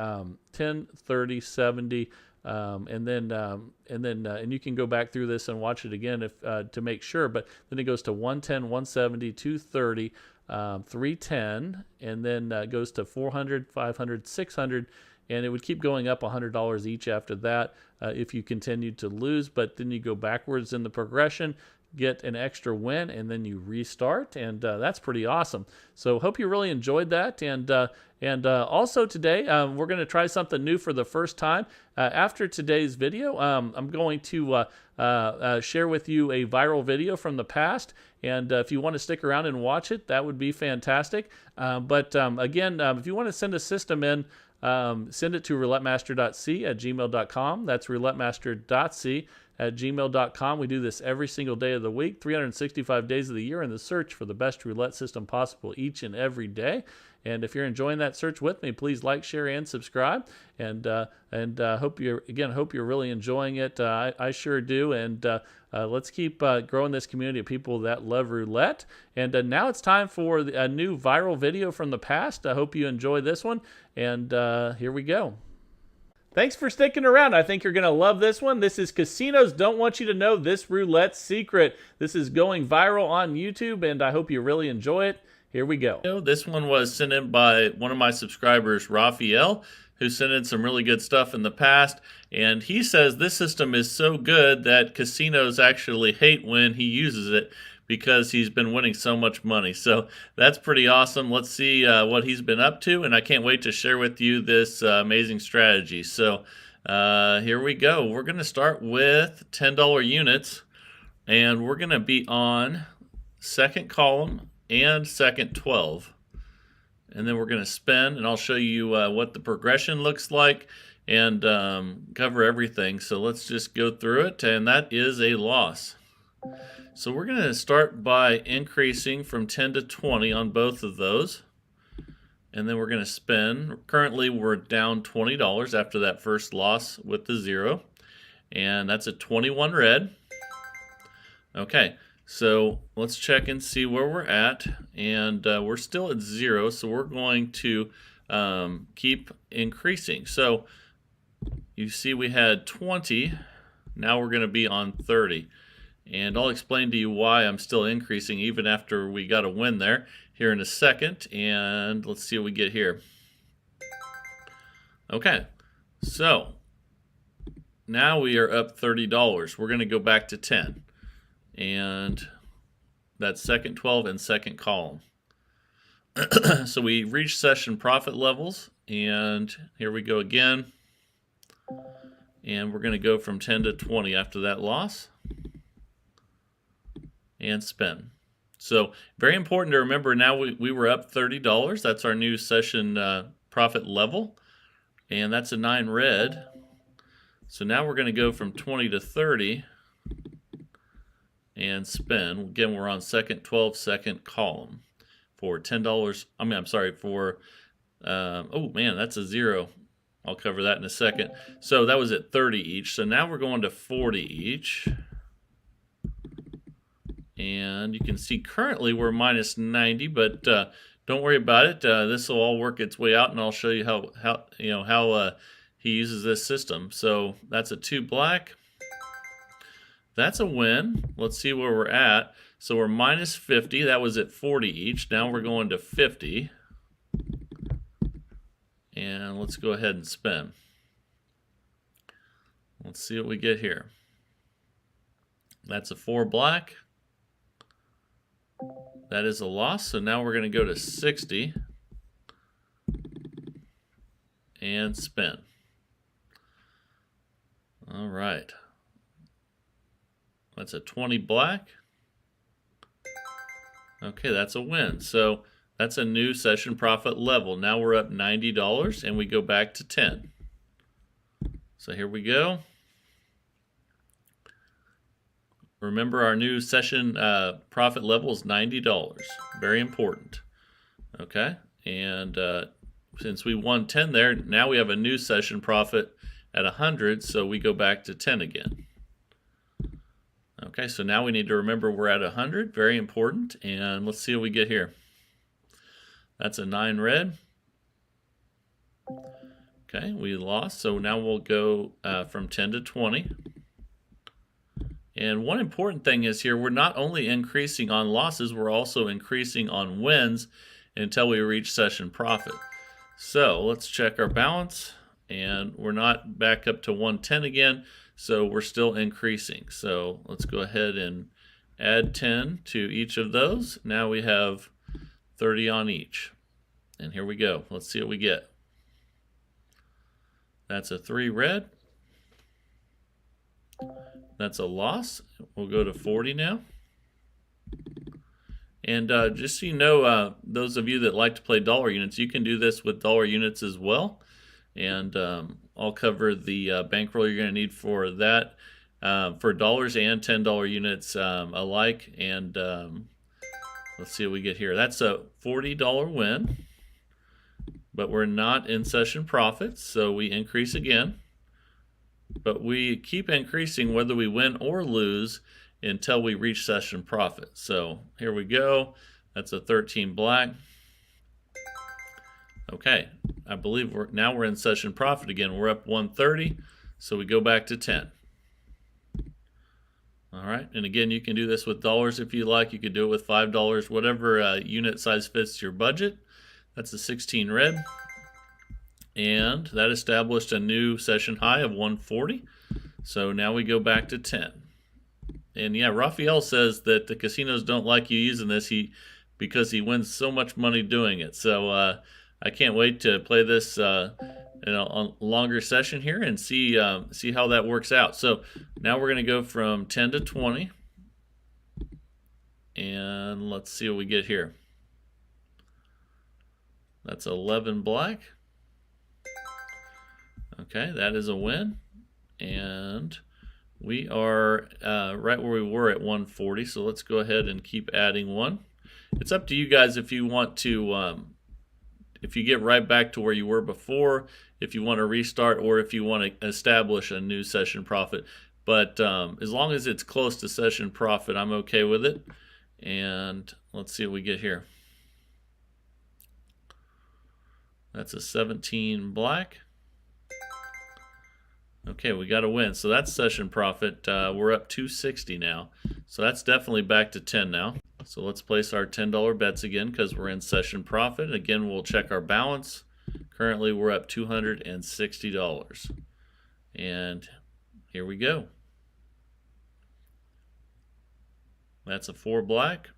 10, 30, 70, and you can go back through this and watch it again if to make sure. But then it goes to 110, 170, 230, 310, and then goes to 400, 500, 600. And it would keep going up $100 each after that if you continued to lose. But then you go backwards in the progression, get an extra win, and then you restart. And that's pretty awesome. So hope you really enjoyed that. And also today, we're going to try something new for the first time. After today's video, I'm going to share with you a viral video from the past. And if you want to stick around and watch it, that would be fantastic. But again, if you want to send a system in, send it to roulettemaster.c@gmail.com. That's roulettemaster.c@gmail.com. We do this every single day of the week, 365 days of the year, in the search for the best roulette system possible each and every day. And if you're enjoying that search with me, please like, share, and subscribe. And hope you're really enjoying it. I sure do. And let's keep growing this community of people that love roulette. And now it's time for a new viral video from the past. I hope you enjoy this one. And here we go. Thanks for sticking around. I think you're going to love this one. This is Casinos Don't Want You to Know This Roulette Secret. This is going viral on YouTube, and I hope you really enjoy it. Here we go. This one was sent in by one of my subscribers, Raphael, who sent in some really good stuff in the past. And he says this system is so good that casinos actually hate when he uses it because he's been winning so much money. So that's pretty awesome. Let's see what he's been up to. And I can't wait to share with you this amazing strategy. So here we go. We're going to start with $10 units. And we're going to be on second column and second 12, and then we're going to spin, and I'll show you what the progression looks like and cover everything. So let's just go through it, and that is a loss. So we're going to start by increasing from 10 to 20 on both of those, and then we're going to spin. Currently we're down $20 after that first loss with the 0, and that's a 21 red. Okay. So let's check and see where we're at, and we're still at 0, so we're going to keep increasing. So you see we had 20, now we're going to be on 30, and I'll explain to you why I'm still increasing even after we got a win there here in a second. And let's see what we get here. Okay, so now we are up $30. We're going to go back to 10. And that's second 12 and second column. So we reached session profit levels, and here we go again. And we're going to go from 10 to 20 after that loss. and spin. So very important to remember, now we were up $30. That's our new session profit level, and that's a 9 red. So now we're going to go from 20 to 30 and spin. Again, we're on second 12-second column for $10. I'm sorry, for oh man, that's a 0. I'll cover that in a second. So that was at 30 each. So now we're going to 40 each. And you can see currently we're minus 90, but don't worry about it. This will all work its way out, and I'll show you how he uses this system. So that's a 2 black. That's a win. Let's see where we're at. So we're minus 50. That was at 40 each. Now we're going to 50. And let's go ahead and spin. Let's see what we get here. That's a 4 black. That is a loss. So now we're going to go to 60 and spin. All right. That's a 20 black. Okay, that's a win. So that's a new session profit level. Now we're up $90 and we go back to 10. So here we go. Remember, our new session profit level is $90. Very important. Okay, and since we won 10 there, now we have a new session profit at 100, so we go back to 10 again. Okay, so now we need to remember we're at 100. Very important. And let's see what we get here. That's a 9 red. Okay, we lost, so now we'll go from 10 to 20. And one important thing is here, we're not only increasing on losses, we're also increasing on wins until we reach session profit. So let's check our balance, and we're not back up to 110 again, so we're still increasing. So let's go ahead and add 10 to each of those. Now we have 30 on each. And here we go. Let's see what we get. That's a 3 red. That's a loss. We'll go to 40 now. And just so you know, those of you that like to play dollar units, you can do this with dollar units as well. And I'll cover the bankroll you're going to need for that, for dollars and $10 units alike. And let's see what we get here. That's a $40 win, but we're not in session profits, so we increase again. But we keep increasing whether we win or lose until we reach session profit. So here we go. That's a 13 black. Okay, I believe we're in session profit again. We're up 130, so we go back to 10. All right, and again, you can do this with dollars if you like. You could do it with $5, whatever unit size fits your budget. That's a 16 red. And that established a new session high of 140. So now we go back to 10. And yeah, Raphael says that the casinos don't like you using this because he wins so much money doing it. So I can't wait to play this on a longer session here and see how that works out. So now we're going to go from 10 to 20. And let's see what we get here. That's 11 black. Okay, that is a win, and we are right where we were at 140, so let's go ahead and keep adding one. It's up to you guys if you want to, if you get right back to where you were before, if you want to restart, or if you want to establish a new session profit. But as long as it's close to session profit, I'm okay with it. And let's see what we get here. That's a 17 black. Okay, we got a win. So that's session profit. We're up 260 now. So that's definitely back to 10 now. So let's place our $10 bets again because we're in session profit. Again, we'll check our balance. Currently, we're up $260. And here we go. That's a 4 black.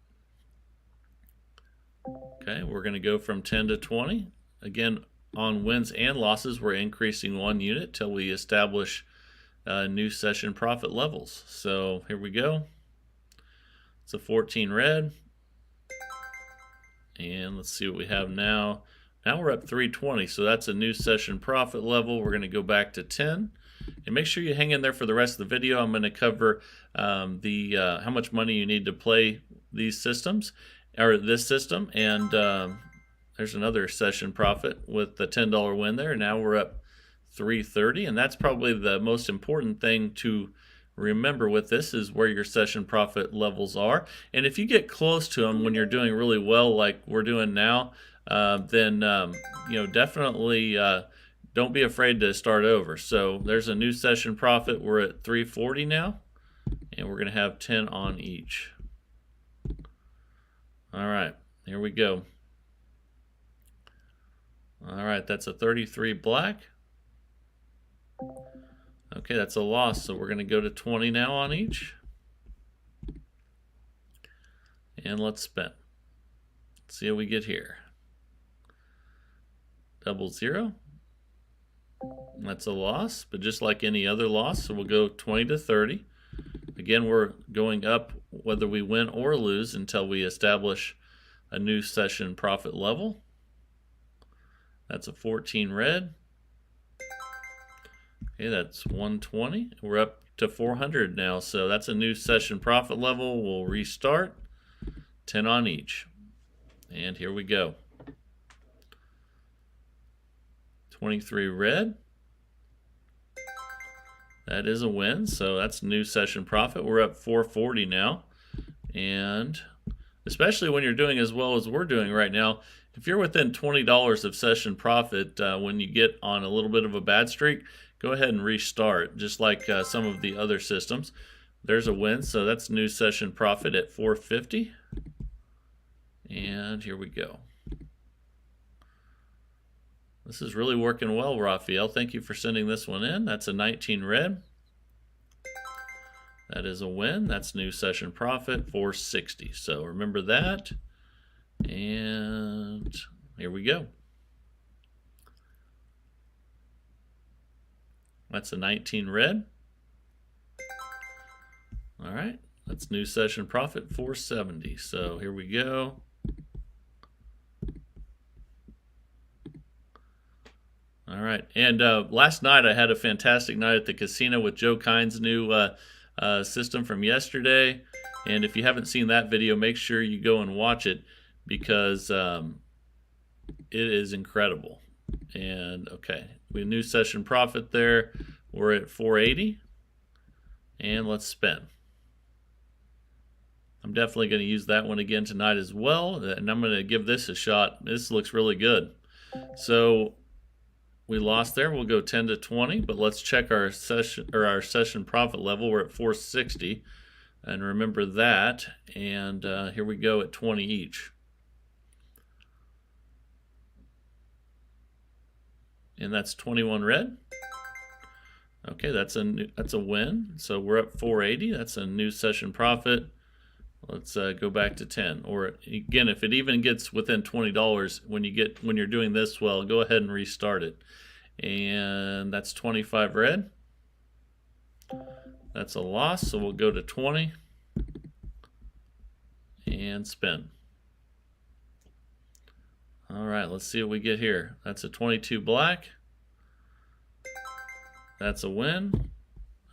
Okay, we're going to go from 10 to 20. Again, on wins and losses, we're increasing 1 unit till we establish new session profit levels. So here we go. It's a 14 red. And let's see what we have now. Now we're up 320, so that's a new session profit level. We're going to go back to 10. And make sure you hang in there for the rest of the video. I'm going to cover how much money you need to play these systems, or this system. And there's another session profit with the $10 win there. Now we're up 330, and that's probably the most important thing to remember with this, is where your session profit levels are. And if you get close to them when you're doing really well like we're doing now, then definitely don't be afraid to start over. So there's a new session profit. We're at 340 now, and we're going to have 10 on each. All right, here we go. All right, that's a 33 black. Okay, that's a loss, so we're going to go to 20 now on each. And let's spin. Let's see how we get here. 00. That's a loss, but just like any other loss, so we'll go 20 to 30. Again, we're going up whether we win or lose until we establish a new session profit level. That's a 14 red. Okay, that's 120. We're up to 400 now, so that's a new session profit level. We'll restart. 10 on each. And here we go. 23 red. That is a win, so that's new session profit. We're up 440 now. And especially when you're doing as well as we're doing right now, if you're within $20 of session profit when you get on a little bit of a bad streak, go ahead and restart, just like some of the other systems. There's a win, so that's new session profit at 450. And here we go. This is really working well, Raphael. Thank you for sending this one in. That's a 19 red. That is a win. That's new session profit, 460. So remember that. And here we go. That's a 19 red. All right, that's new session profit, 470. So here we go. All right, and last night I had a fantastic night at the casino with Joe Kine's new system from yesterday. And if you haven't seen that video, make sure you go and watch it, because it is incredible. And okay, we have new session profit there. We're at 480, and let's spin. I'm definitely going to use that one again tonight as well, and I'm going to give this a shot. This looks really good. So we lost there. We'll go 10 to 20, but let's check our session profit level. We're at 460, and remember that. And here we go at 20 each. And that's 21 red. Okay, that's a win. So we're up 480. That's a new session profit. Let's go back to 10. Or again, if it even gets within $20 when you're doing this well, go ahead and restart it. And that's 25 red. That's a loss, so we'll go to 20 and spin. All right, let's see what we get here. That's a 22 black. That's a win.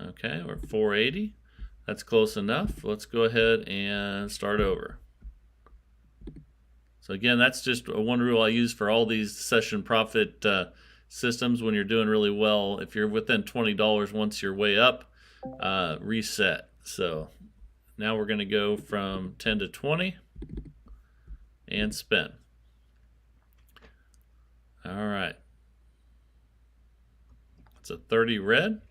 Okay, we're 480. That's close enough. Let's go ahead and start over. So again, that's just one rule I use for all these session profit systems when you're doing really well. If you're within $20 once you're way up, reset. So now we're going to go from 10 to 20 and spin. All right. It's a 30 red.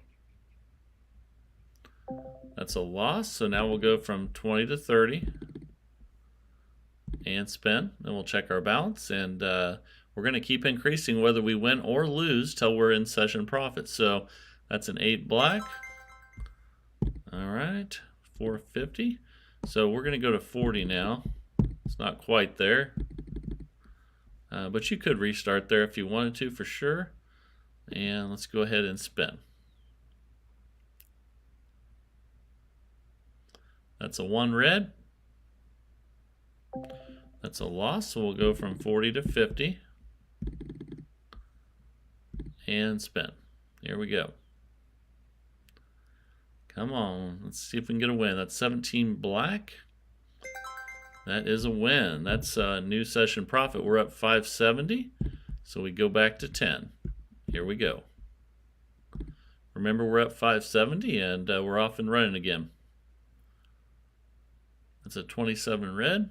That's a loss. So now we'll go from 20 to 30 and spin. Then we'll check our balance, and we're going to keep increasing whether we win or lose till we're in session profit. So that's an 8 black. All right, 450. So we're going to go to 40 now. It's not quite there. But you could restart there if you wanted to, for sure. And let's go ahead and spin. That's a 1 red. That's a loss, so we'll go from 40 to 50. And spin. Here we go. Come on, let's see if we can get a win. That's 17 black. That is a win. That's a new session profit. We're up 570, so we go back to 10. Here we go. Remember, we're up 570, and we're off and running again. That's a 27 red.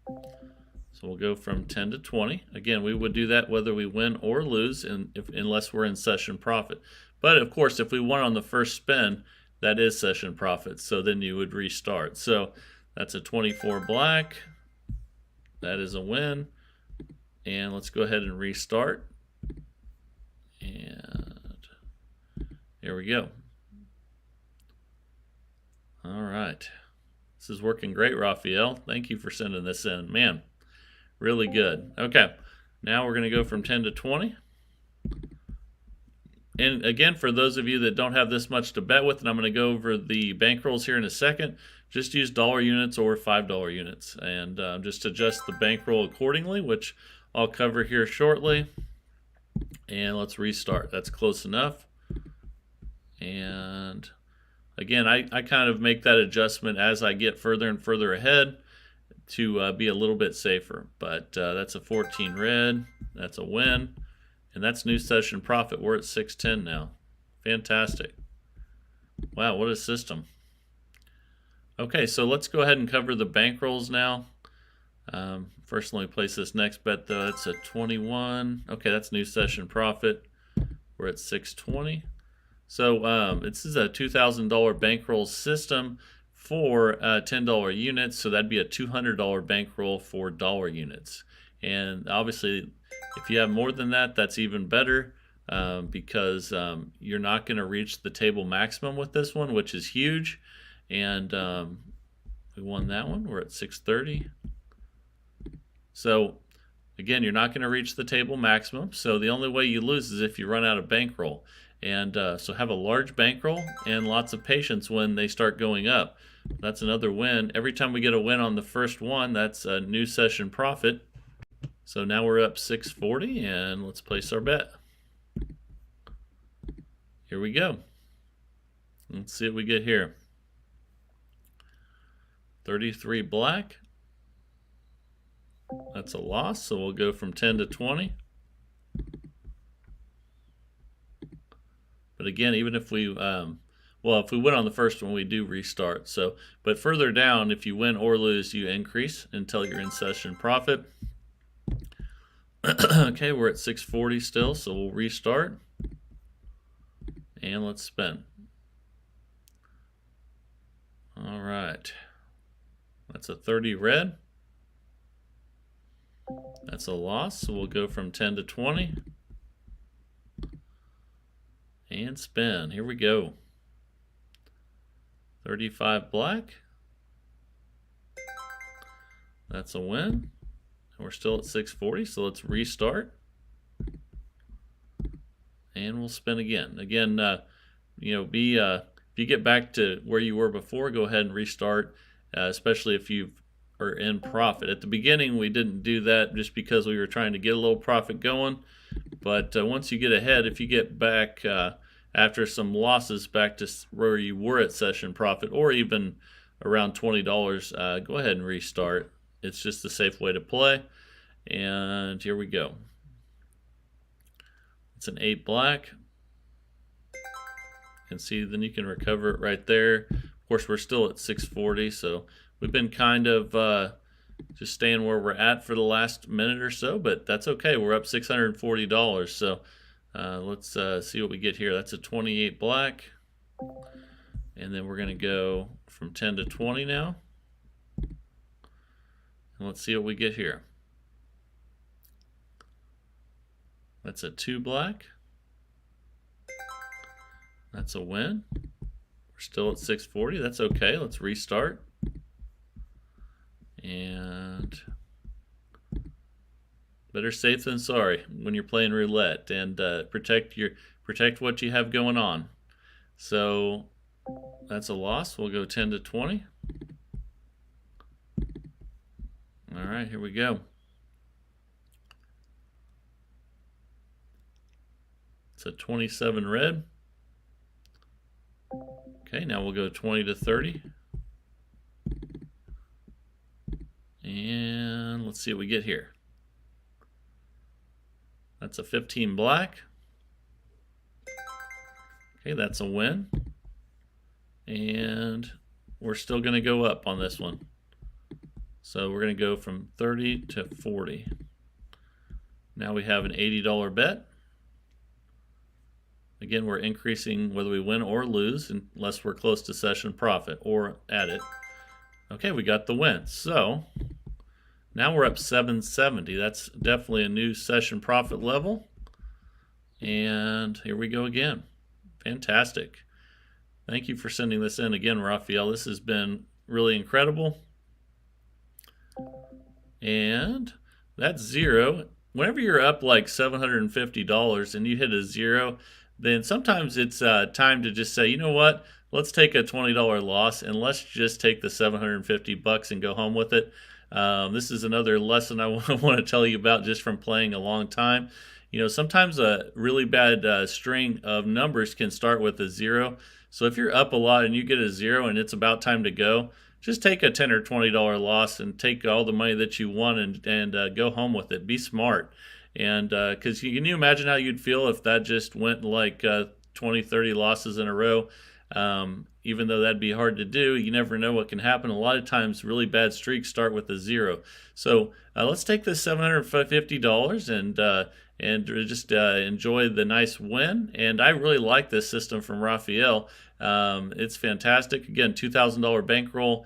So we'll go from 10 to 20. Again, we would do that whether we win or lose, unless we're in session profit. But of course, if we won on the first spin, that is session profit. So then you would restart. So that's a 24 black. That is a win. And let's go ahead and restart. And here we go. All right. This is working great, Raphael. Thank you for sending this in. Man, really good. Okay, now we're going to go from 10 to 20. And again, for those of you that don't have this much to bet with, and I'm going to go over the bankrolls here in a second, just use dollar units or $5 units. And just adjust the bankroll accordingly, which I'll cover here shortly. And let's restart. That's close enough. And again, I kind of make that adjustment as I get further and further ahead to be a little bit safer. But that's a 14 red. That's a win. And that's new session profit. We're at 610 now. Fantastic. Wow, what a system. Okay, so let's go ahead and cover the bankrolls now. First, let me place this next bet, though. That's a 21. Okay, that's new session profit. We're at 620. So this is a $2,000 bankroll system for $10 units. So that'd be a $200 bankroll for dollar units. And obviously, if you have more than that, that's even better because you're not going to reach the table maximum with this one, which is huge. And we won that one. We're at 630. So again, you're not going to reach the table maximum. So the only way you lose is if you run out of bankroll. And so have a large bankroll and lots of patience when they start going up. That's another win. Every time we get a win on the first one, that's a new session profit. So now we're up 640, and let's place our bet. Here we go. Let's see what we get here. 33 black. That's a loss, so we'll go from 10 to 20. But again, even if we, if we win on the first one, we do restart. So, but further down, if you win or lose, you increase until you're in session profit. Okay, we're at 640 still, so we'll restart. And let's spin. All right. That's a 30 red. That's a loss, so we'll go from 10 to 20. And spin. Here we go. 35 black. That's a win. We're still at 640, so let's restart. And we'll spin again. Again, if you get back to where you were before, go ahead and restart, especially if you are in profit. At the beginning, we didn't do that just because we were trying to get a little profit going. But once you get ahead, if you get back after some losses back to where you were at session profit, or even around $20, go ahead and restart. It's just a safe way to play. And here we go. It's an 8 black. And see, then you can recover it right there. Of course, we're still at 640, so we've been kind of just staying where we're at for the last minute or so, but that's okay. We're up $640. So let's see what we get here. That's a 28 black. And then we're going to go from 10 to 20 now. And let's see what we get here. That's a 2 black. That's a win. We're still at 640. That's okay. Let's restart. And better safe than sorry when you're playing roulette, and protect what you have going on. So that's a loss. We'll go 10 to 20. All right, here we go. It's a 27 red. Okay, now we'll go 20 to 30. And let's see what we get here. That's a 15 black. Okay, that's a win. And we're still going to go up on this one. So we're going to go from 30 to 40. Now we have an $80 bet. Again, we're increasing whether we win or lose unless we're close to session profit or at it. Okay, we got the win. So now we're up 770. That's definitely a new session profit level. And here we go again. Fantastic. Thank you for sending this in again, Raphael. This has been really incredible. And that's zero. Whenever you're up like $750 and you hit a zero, then sometimes it's time to just say, you know what, let's take a $20 loss and let's just take the $750 and go home with it. This is another lesson I want to tell you about just from playing a long time. You know, sometimes a really bad string of numbers can start with a zero. So if you're up a lot and you get a zero and it's about time to go, just take a $10 or $20 loss and take all the money that you won and go home with it. Be smart. And because can you imagine how you'd feel if that just went like 20, 30 losses in a row? Even though that'd be hard to do, you never know what can happen. A lot of times really bad streaks start with a zero. So let's take this $750 and just enjoy the nice win. And I really like this system from Raphael. It's fantastic. Again, $2,000 bankroll.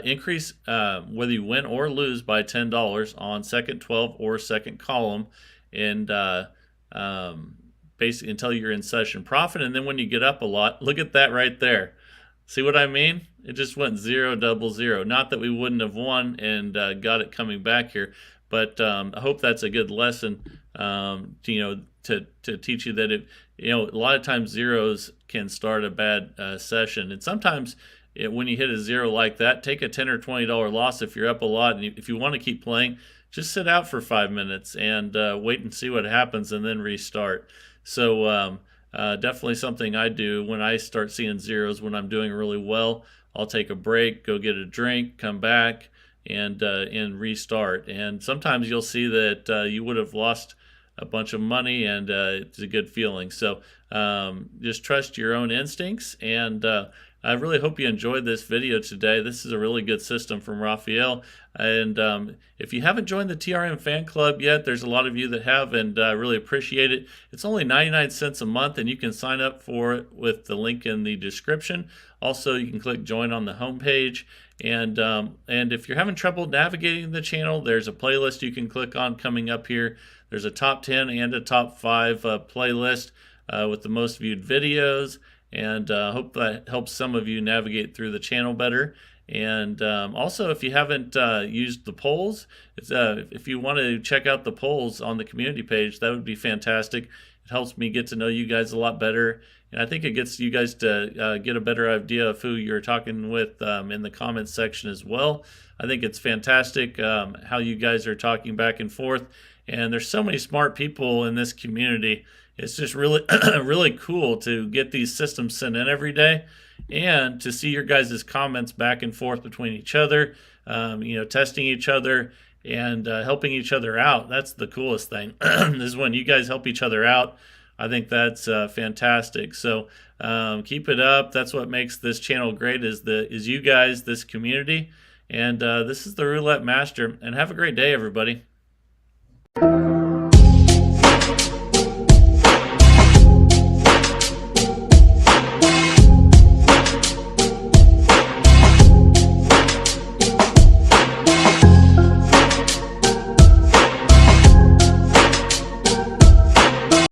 Increase whether you win or lose by $10 on second 12 or second column, and basically until you're in session profit. And then when you get up a lot, look at that right there. See what I mean? It just went 0, double 0. Not that we wouldn't have won and got it coming back here, but I hope that's a good lesson. To teach you that a lot of times zeros can start a bad session, and sometimes when you hit a zero like that, take a $10 or $20 loss if you're up a lot, and if you want to keep playing, just sit out for 5 minutes and wait and see what happens, and then restart. So definitely something I do when I start seeing zeros when I'm doing really well. I'll take a break, go get a drink, come back, and restart. And sometimes you'll see that you would have lost a bunch of money, and it's a good feeling. So just trust your own instincts, and I really hope you enjoyed this video today. This is a really good system from Raphael. And if you haven't joined the TRM fan club yet, there's a lot of you that have, and I really appreciate it. It's only 99 cents a month, and you can sign up for it with the link in the description. Also, you can click join on the homepage. And if you're having trouble navigating the channel, there's a playlist you can click on coming up here. There's a top 10 and a top 5 playlist with the most viewed videos. And hope that helps some of you navigate through the channel better. And also, if you haven't used the polls, if you want to check out the polls on the community page, that would be fantastic. It helps me get to know you guys a lot better. And I think it gets you guys to get a better idea of who you're talking with in the comments section as well. I think it's fantastic how you guys are talking back and forth. And there's so many smart people in this community. It's just really, really cool to get these systems sent in every day and to see your guys' comments back and forth between each other, testing each other and helping each other out. That's the coolest thing is when you guys help each other out. I think that's fantastic. So keep it up. That's what makes this channel great is you guys, this community. And this is the Roulette Master. And have a great day, everybody.